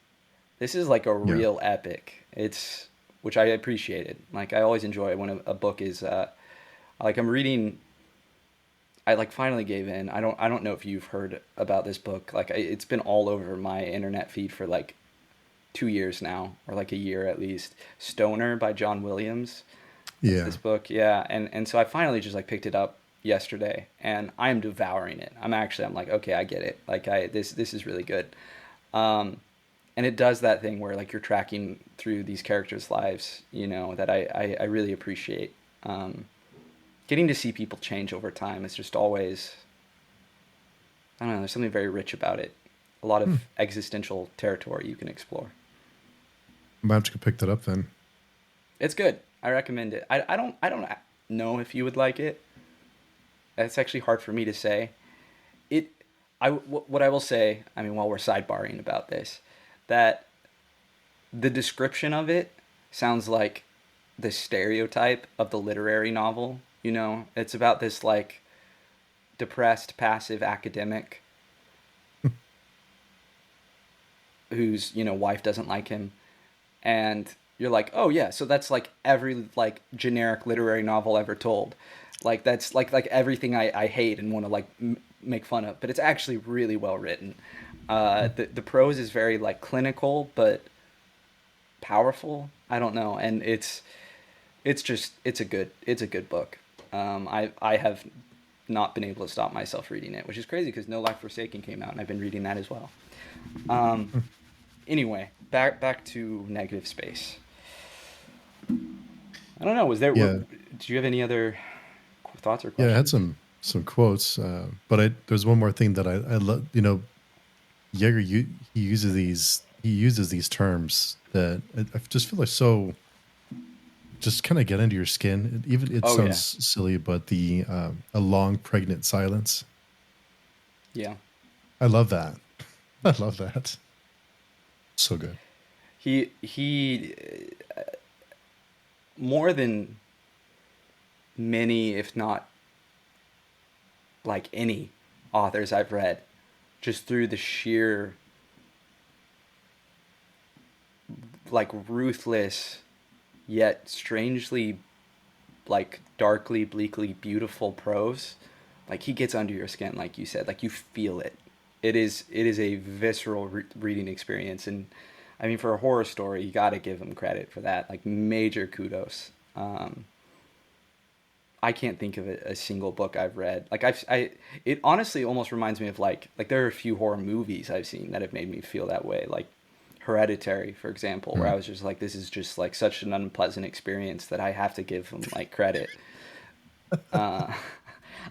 This is like a yeah. real epic. It's which I appreciated. Like I always enjoy when a book is like I'm reading. I like finally gave in. I don't know if you've heard about this book. Like it's been all over my internet feed for like 2 years now, or like a year at least. Stoner by John Williams. That's Yeah. this book. Yeah, and so I finally just like picked it up yesterday, and I am devouring it. I'm like, okay, I get it. Like this is really good. Um, and it does that thing where like you're tracking through these characters' lives, that I really appreciate. Um, Getting to see people change over time is just always, I don't know, there's something very rich about it. A lot Hmm. of existential territory you can explore. I might have to go pick that up then. It's good. I recommend it. I don't know if you would like it. It's actually hard for me to say. It what I will say, I mean, while we're sidebarring about this, that the description of it sounds like the stereotype of the literary novel. It's about this like depressed, passive academic whose wife doesn't like him, and you're like, oh yeah, so that's like every like generic literary novel ever told. Like that's like everything I hate and want to like make fun of, but it's actually really well written. The prose is very like clinical but powerful. I don't know, and it's a good book. I have not been able to stop myself reading it, which is crazy because No Life Forsaken came out, and I've been reading that as well. Um, Hmm. anyway, back to negative space. I don't know. Yeah, Did you have any other thoughts or yeah. I had questions? some quotes, but there's one more thing that I love. Yeager, he uses these terms that I just feel like so just kind of get under your skin. Even it Oh sounds yeah, silly, but the a long pregnant silence. yeah. I love that. I love that. So good. He more than many, if not like any authors I've read, just through the sheer like ruthless yet strangely like darkly bleakly beautiful prose, like he gets under your skin, like you said, like you feel it. It is a visceral reading experience, and I mean, for a horror story, you got to give him credit for that, like major kudos. I can't think of a single book I've read. Like it honestly almost reminds me of like there are a few horror movies I've seen that have made me feel that way. Like Hereditary, for example, where Hmm. I was just like, this is just like such an unpleasant experience that I have to give them like credit. Uh,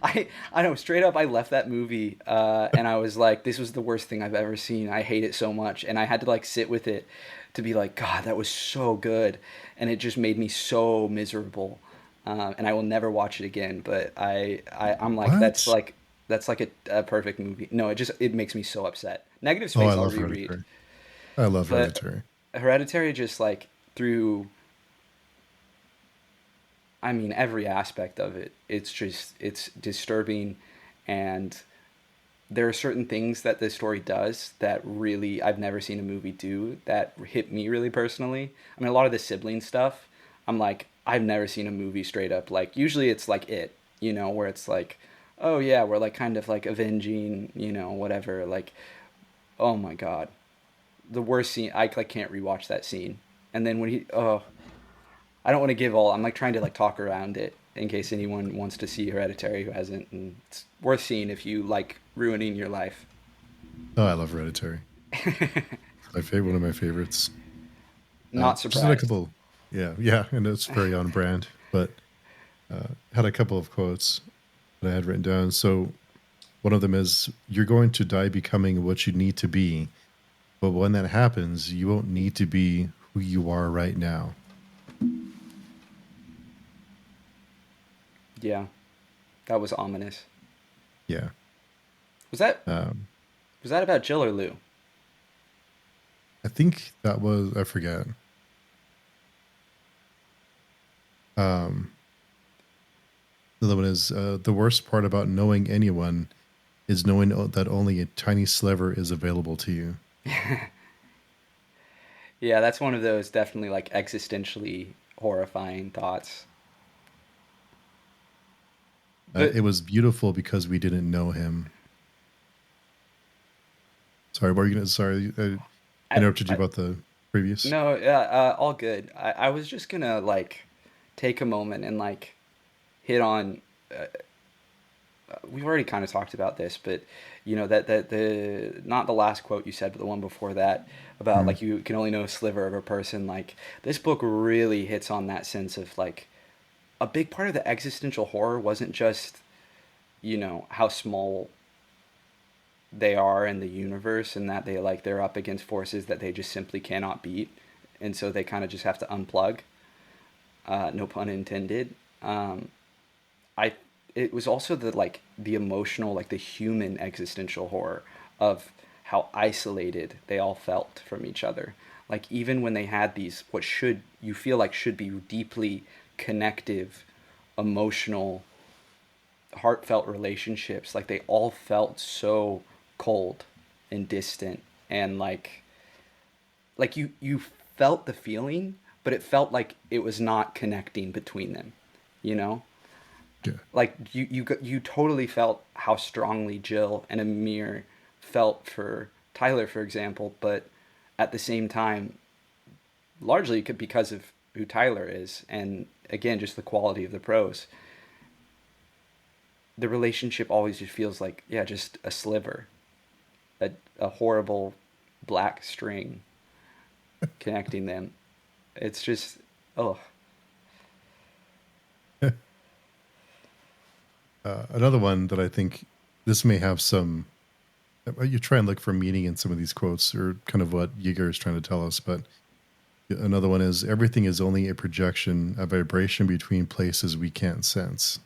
I know straight up I left that movie and I was like, this was the worst thing I've ever seen. I hate it so much, and I had to like sit with it to be like, God, that was so good, and it just made me so miserable. And I will never watch it again. But I'm like, that's What? like a perfect movie. No, it makes me so upset. Negative Oh, I Space I'll love reread, Hereditary. I love but Hereditary. Hereditary just like through, I mean, every aspect of it, it's disturbing, and there are certain things that this story does that really I've never seen a movie do that hit me really personally. I mean, a lot of the sibling stuff, I'm like, I've never seen a movie straight up like. Usually, it's like where it's like, oh yeah, we're like kind of like avenging, whatever. Like, oh my god, the worst scene. I like can't rewatch that scene. And then when I don't want to give all. I'm like trying to like talk around it in case anyone wants to see Hereditary who hasn't. And it's worth seeing if you like ruining your life. Oh, I love Hereditary. One of my favorites. Not Just had a surprised. couple. Yeah, yeah, and it's very on brand. But had a couple of quotes that I had written down. So one of them is, "You're going to die becoming what you need to be, but when that happens, you won't need to be who you are right now." Yeah, that was ominous. Yeah. Was that Um, was that about Jill or Lou? I think that was, I forget. Um, the other one is, "The worst part about knowing anyone is knowing that only a tiny sliver is available to you." Yeah, that's one of those definitely like existentially horrifying thoughts. But It was beautiful because we didn't know him. Sorry, what were you gonna? Sorry, I I, interrupted you I about the previous. no, all good. I was just gonna like take a moment and like hit on. we've already kind of talked about this, but you know that the not the last quote you said, but the one before that about Mm. like you can only know a sliver of a person. Like this book really hits on that sense of like a big part of the existential horror wasn't just how small they are in the universe and that they're up against forces that they just simply cannot beat, and so they kind of just have to unplug. No pun intended. I it was also the emotional, like the human existential horror of how isolated they all felt from each other. Like even when they had these what should you feel like should be deeply connective, emotional, heartfelt relationships, like they all felt so cold and distant, and like you felt the feeling, but it felt like it was not connecting between them, you know? Yeah. Like you totally felt how strongly Jill and Amir felt for Tyler, for example, but at the same time, largely because of who Tyler is, and again, just the quality of the prose. The relationship always just feels like, yeah, just a sliver, a horrible black string connecting them. It's just, oh, Another one that I think this may have some. You try and look for meaning in some of these quotes, or kind of what Yeager is trying to tell us. But another one is everything is only a projection, a vibration between places we can't sense.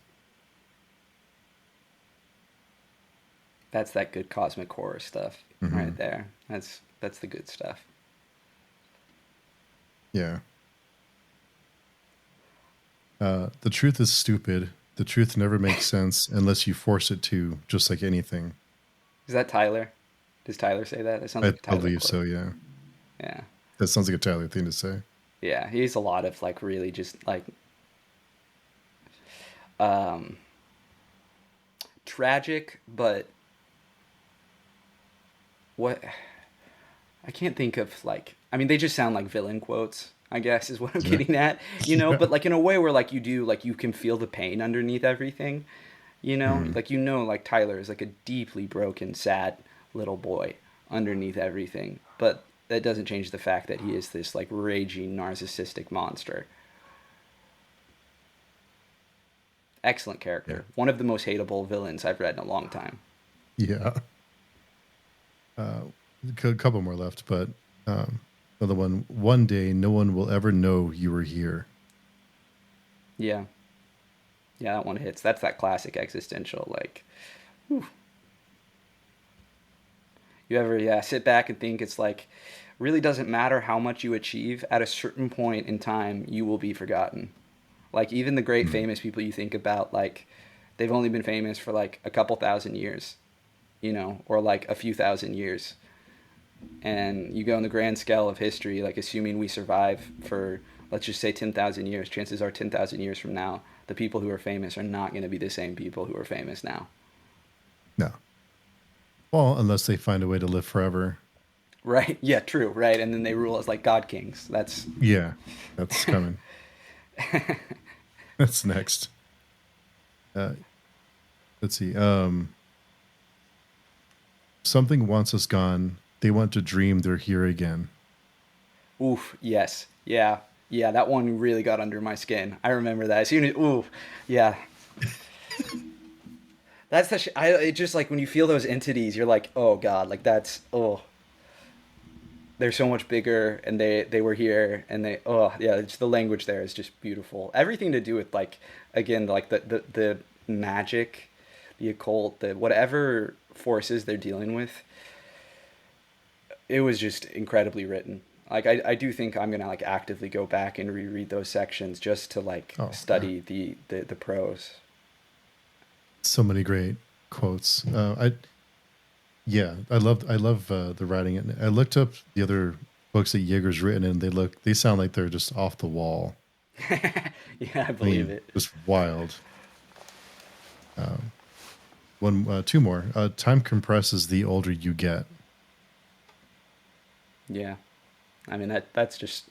that's that good cosmic horror stuff Hmm. right there. That's the good stuff. Yeah. The truth is stupid. The truth never makes sense unless you force it to, just like anything. Is that Tyler? Does Tyler say that? It sounds I like a Tyler believe quote. so, yeah. Yeah. That sounds like a Tyler thing to say. Yeah. He's a lot of like really just like um, tragic, but what I can't think of like I mean they just sound like villain quotes, I guess is what I'm Yeah. getting at, Yeah. but like in a way where like you can feel the pain underneath everything, Mm. like like Tyler is like a deeply broken, sad little boy underneath everything, but that doesn't change the fact that he is this like raging narcissistic monster. Excellent Yeah. character. One of the most hateable villains I've read in a long time. Yeah. Uh, a couple more left, but um, another one. One day, no one will ever know you were here. Yeah. Yeah, that one hits. That's that classic existential like you ever, yeah, sit back and think it's like, really doesn't matter how much you achieve, at a certain point in time, you will be forgotten. Like, even the great Mm. famous people you think about, like, they've only been famous for like a couple thousand years, or like a few thousand years. And you go in the grand scale of history, like, assuming we survive for, let's just say, 10,000 years, chances are 10,000 years from now, the people who are famous are not going to be the same people who are famous now. No. Well, unless they find a way to live forever. Right? Yeah, true, right? And then they rule as like god kings. That's Yeah, that's coming. That's next. Uh, let's see. Something wants us gone. They want to dream they're here again. oof, yes. Yeah. Yeah, that one really got under my skin. I remember that. As soon as, ooh, yeah. That's it just like when you feel those entities, you're like, oh God, like that's, oh, they're so much bigger and they were here and oh, yeah, it's, the language there is just beautiful. Everything to do with like, again, like the magic, the occult, the whatever forces they're dealing with, it was just incredibly written. Like I do think I'm gonna like actively go back and reread those sections just to like Oh, yeah. study the prose. So many great quotes. I love the writing. And I looked up the other books that Yeager's written, and they sound like they're just off the wall. Yeah, I I believe mean, it. just wild. Two more. Time compresses the older you get. Yeah, I mean that's just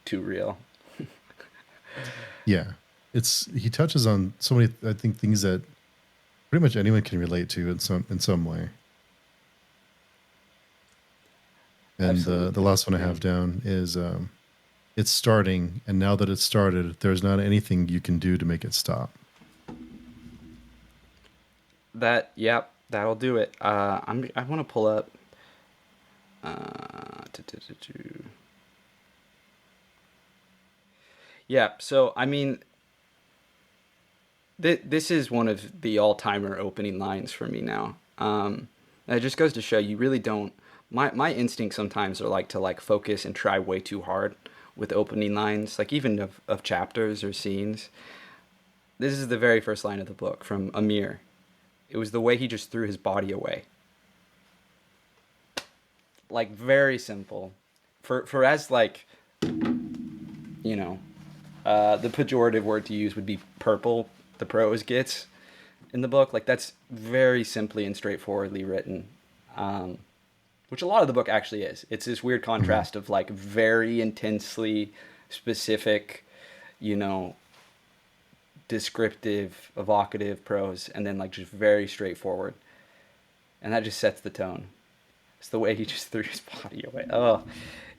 too real. Yeah, he touches on so many, I think, things that pretty much anyone can relate to in some way. And the Absolutely. last one I Yeah. have down is it's starting, and now that it's started, there's not anything you can do to make it stop. That, yep, that'll do it. I want to pull up. Yeah, so I mean, this is one of the all-timer opening lines for me now. And it just goes to show you really don't. My instincts sometimes are like to like focus and try way too hard with opening lines, like even of chapters or scenes. This is the very first line of the book from Amir. It was the way he just threw his body away. Like very simple. For as like, you know, the pejorative word to use would be purple. The prose gets in the book, like that's very simply and straightforwardly written, um, which a lot of the book actually is. It's this weird Mhm. contrast of like very intensely specific, you know, descriptive, evocative prose, and then like just very straightforward, and that just sets the tone. It's the way he just threw his body away. Oh,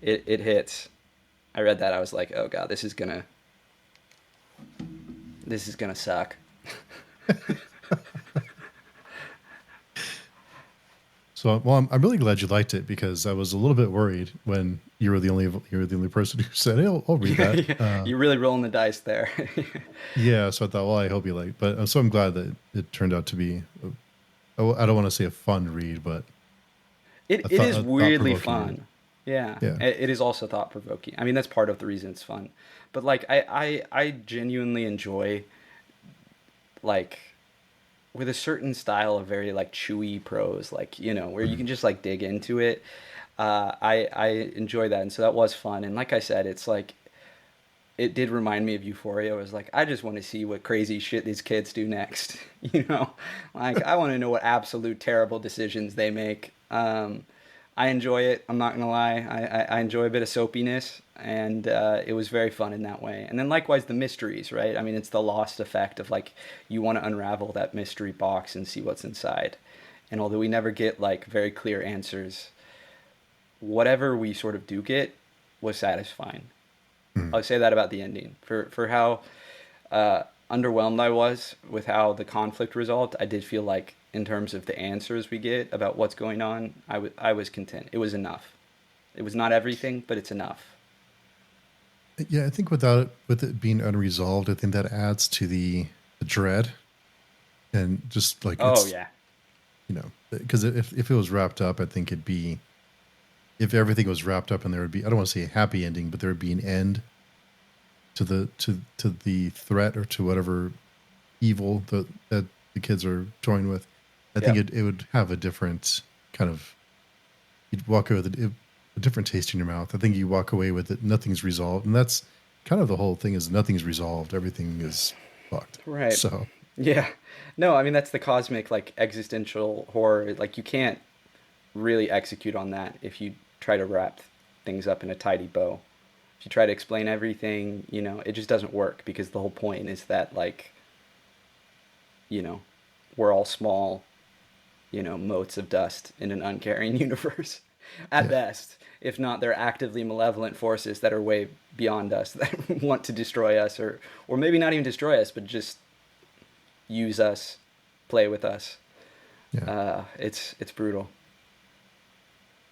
it hits. I read that. I was like, oh god, this is gonna suck. So, well, I'm really glad you liked it because I was a little bit worried when you were the only person who said, "Hey, I'll read that." You're really rolling the dice there. Yeah, so I thought, well, I hope you like, but so I'm glad that it turned out to be. I don't want to say a fun read, but It is a thought weirdly provoking read. fun. Yeah, Yeah. it is also thought provoking. I mean, that's part of the reason it's fun. But like, I genuinely enjoy like with a certain style of very like chewy prose, like you know, where you Mhm. can just like dig into it. I enjoy that, and so that was fun. And like I said, it's like it did remind me of Euphoria. I was like, I just want to see what crazy shit these kids do next. You know, like I want to know what absolute terrible decisions they make. I enjoy it. I'm not gonna lie. I enjoy a bit of soapiness, and it was very fun in that way. And then likewise the mysteries, right? I mean, it's the Lost effect of like you want to unravel that mystery box and see what's inside. And although we never get like very clear answers, whatever we sort of do get was satisfying. Mhm. I'll say that about the ending. For how underwhelmed I was with how the conflict resolved, I did feel like in terms of the answers we get about what's going on, I was content. It was enough. It was not everything, but it's enough. Yeah, I think with it being unresolved, I think that adds to the dread and just like Oh it's yeah, because if it was wrapped up, I think it'd be if everything was wrapped up and there would be I don't want to say a happy ending, but there would be an end to the threat or to whatever evil that the kids are toying with. I think yep, it would have a different kind of you'd walk away with a different taste in your mouth. I think you walk away with it, nothing's resolved, and that's kind of the whole thing is nothing's resolved. Everything is fucked. right, So yeah. No, I mean that's the cosmic like existential horror. Like you can't really execute on that if you try to wrap things up in a tidy bow. If you try to explain everything, you know, it just doesn't work because the whole point is that like you know, we're all small, you know, motes of dust in an uncaring universe at yeah, best. If not, they're actively malevolent forces that are way beyond us that want to destroy us, or maybe not even destroy us, but just use us, play with us. yeah. It's brutal.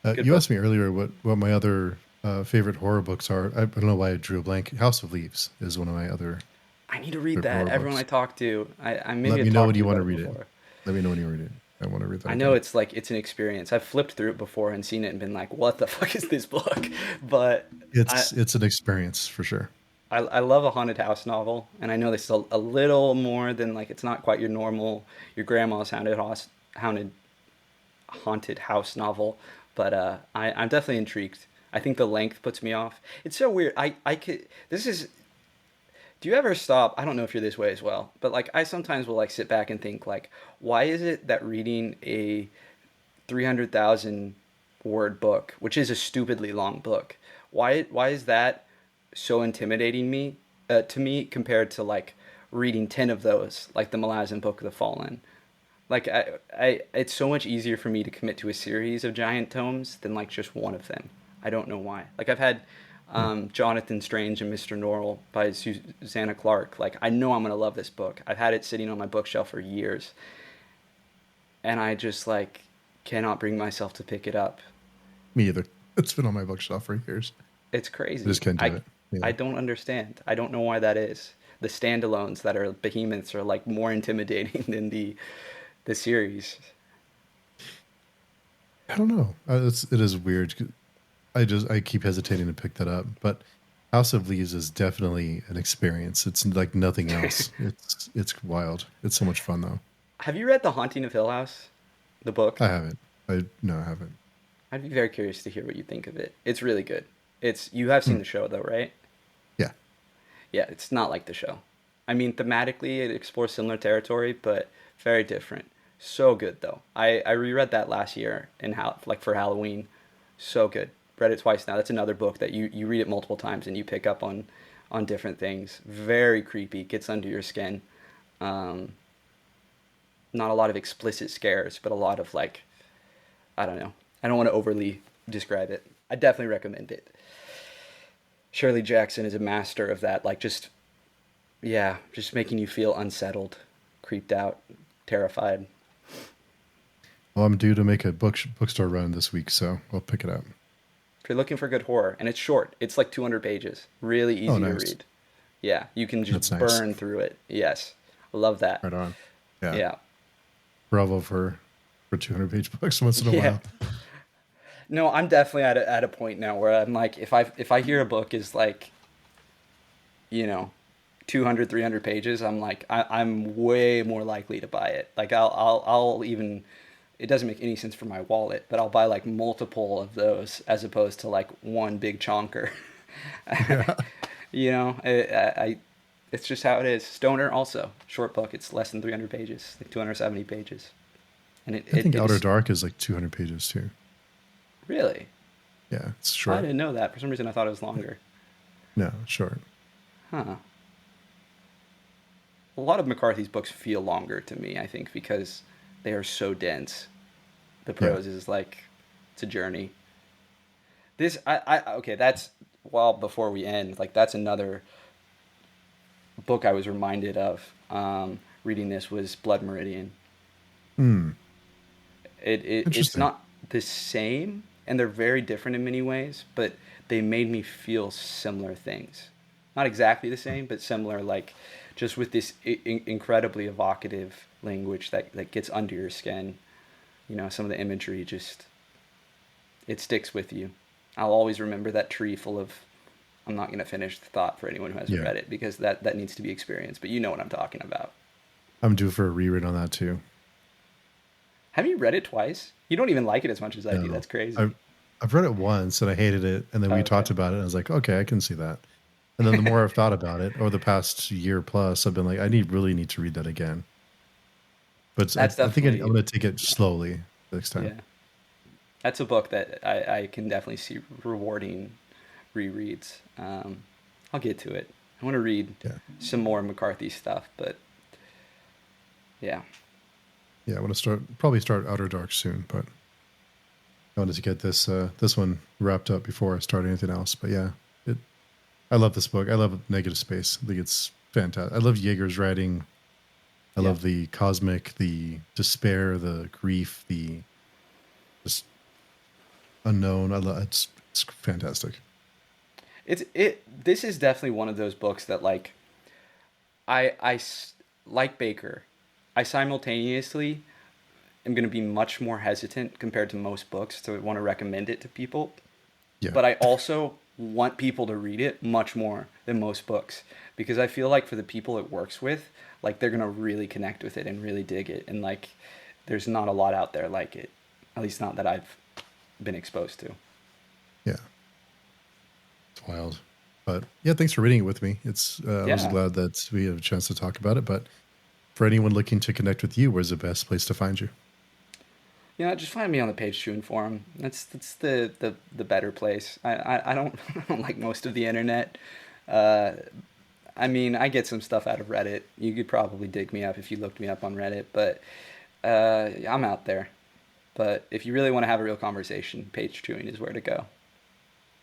Good You book. asked me earlier what my other favorite horror books are. I don't know why I drew a blank. House of Leaves is one of my other I need to read favorite that. horror Everyone I books. talk to, I maybe Let have me know talked when to you you want about to it read it. before. Let me know when you read it. I want to read that I know again. it's like it's an experience. I've flipped through it before and seen it and been like, "What the fuck is this book?" But I It's an experience for sure. I love a haunted house novel, and I know this is a little more than like it's not quite your normal your grandma's haunted house novel, but I'm definitely intrigued. I think the length puts me off. It's so weird. I could this is. Do you ever stop? I don't know if you're this way as well, but like I sometimes will like sit back and think like, why is it that reading a 300,000 word book, which is a stupidly long book, why is that so intimidating to me compared to like reading 10 of those, like the Malazan Book of the Fallen. Like it's so much easier for me to commit to a series of giant tomes than like just one of them. I don't know why. Like I've had Hmm. Jonathan Strange and Mr. Norrell by Susanna Clark. Like I know I'm gonna love this book. I've had it sitting on my bookshelf for years, and I just like cannot bring myself to pick it up. Me either. It's been on my bookshelf for years. It's I just crazy. can't do I it. I Yeah. don't understand. I don't know why that is. The standalones that are behemoths are like more intimidating than the series. I don't know. It is weird. I keep hesitating to pick that up, but House of Leaves is definitely an experience. It's like nothing else. It's wild. It's so much fun though. Have you read The Haunting of Hill House, the book? I haven't. I no, I haven't. I'd be very curious to hear what you think of it. It's really good. It's you have Hmm. seen the show though, right? Yeah. Yeah, it's not like the show. I mean, thematically it explores similar territory, but very different. So good though. I reread that last year in how like for Halloween. So good. Read it twice now. That's another book that you read it multiple times and you pick up on different things. Very creepy. Gets under your skin. Um, Not a lot of explicit scares, but a lot of like I don't know. I don't want to overly describe it. I definitely recommend it. Shirley Jackson is a master of that. Like just yeah, just making you feel unsettled, creeped out, terrified. Well, I'm due to make a bookstore run this week, so I'll pick it up. If you're looking for good horror, and it's short, it's like 200 pages, really Oh, easy to nice. read. Yeah, you can That's just nice. burn through it. Yes, I love that. Right on. Yeah. Yeah, Bravo for 200-page books once in a yeah. while. No, I'm definitely at a point now where I'm like, if I hear a book is like, you know, 200, 300 pages, I'm like, I'm way more likely to buy it. Like I'll even, it doesn't make any sense for my wallet, but I'll buy like multiple of those as opposed to like one big chonker. Yeah. You know, I it's just how it is. Stoner also short book. It's less than 300 pages, like 270 pages, and it I it, think it Outer is Dark is like 200 pages too. really. Yeah, it's I short. didn't know that. For some reason, I thought it was longer. No, short. Huh. A lot of McCarthy's books feel longer to me. I think because they are so dense. The Yeah. prose is like it's a journey. This I okay. That's well before we end. Like that's another book I was reminded of reading this was Blood Meridian. Hmm. It's Interesting. not the same, and they're very different in many ways, but they made me feel similar things. Not exactly the same, but similar, like just with this incredibly evocative language that gets under your skin. You know, some of the imagery just it sticks with you. I'll always remember that tree full of. I'm not going to finish the thought for anyone who hasn't Yeah. read it because that needs to be experienced. But you know what I'm talking about. I'm due for a reread on that too. Have you read it twice? You don't even like it as much as I do. No. That's crazy. I've read it once and I hated it, and then we Okay. talked about it and I was like, okay, I can see that. And then the more I've thought about it over the past year plus, I've been like, I really need to read that again. But That's I think I'm definitely going to take it slowly next time. yeah. That's a book that I can definitely see rewarding rereads. I'll get to it. I want to read Yeah. some more McCarthy stuff, but yeah. Yeah. I want to probably start Outer Dark soon, but I wanted to get this one wrapped up before I start anything else. But yeah, it. I love this book. I love Negative Space. I think it's fantastic. I love Yeager's writing. I Yeah. love the cosmic, the despair, the grief, the just unknown. I love it's fantastic. This is definitely one of those books that like like Baker. I simultaneously am going to be much more hesitant compared to most books to want to recommend it to people, Yeah, but I also want people to read it much more than most books because I feel like for the people it works with, like they're going to really connect with it and really dig it and like there's not a lot out there like it. At least not that I've been exposed to. yeah, it's wild. But yeah, thanks for reading it with me. It's I was Yeah. glad that we had a chance to talk about it. But for anyone looking to connect with you, where's the best place to find you? Just find me on the Page Two forum. That's the better place. I don't I don't like most of the internet. Uh, I mean, I get some stuff out of Reddit. You could probably dig me up if you looked me up on Reddit, but I'm out there. But if you really want to have a real conversation, page chewing is where to go.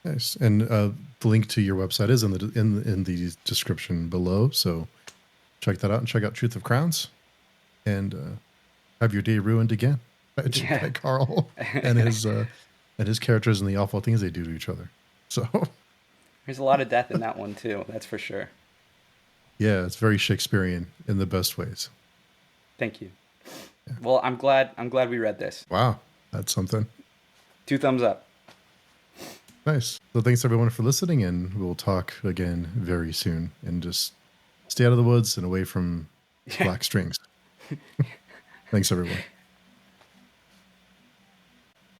Nice. And the link to your website is in the description below. So check that out and check out Truth of Crowns, and have your day ruined again by Carl and his characters and the awful things they do to each other. So There's a lot of death in that one too. That's for sure. yeah, it's very Shakespearean in the best ways. Thank you. Well, I'm glad we read this. Wow, that's something. 2 thumbs up. Nice. So thanks everyone for listening, and we'll talk again very soon. And just stay out of the woods and away from black strings. Thanks everyone.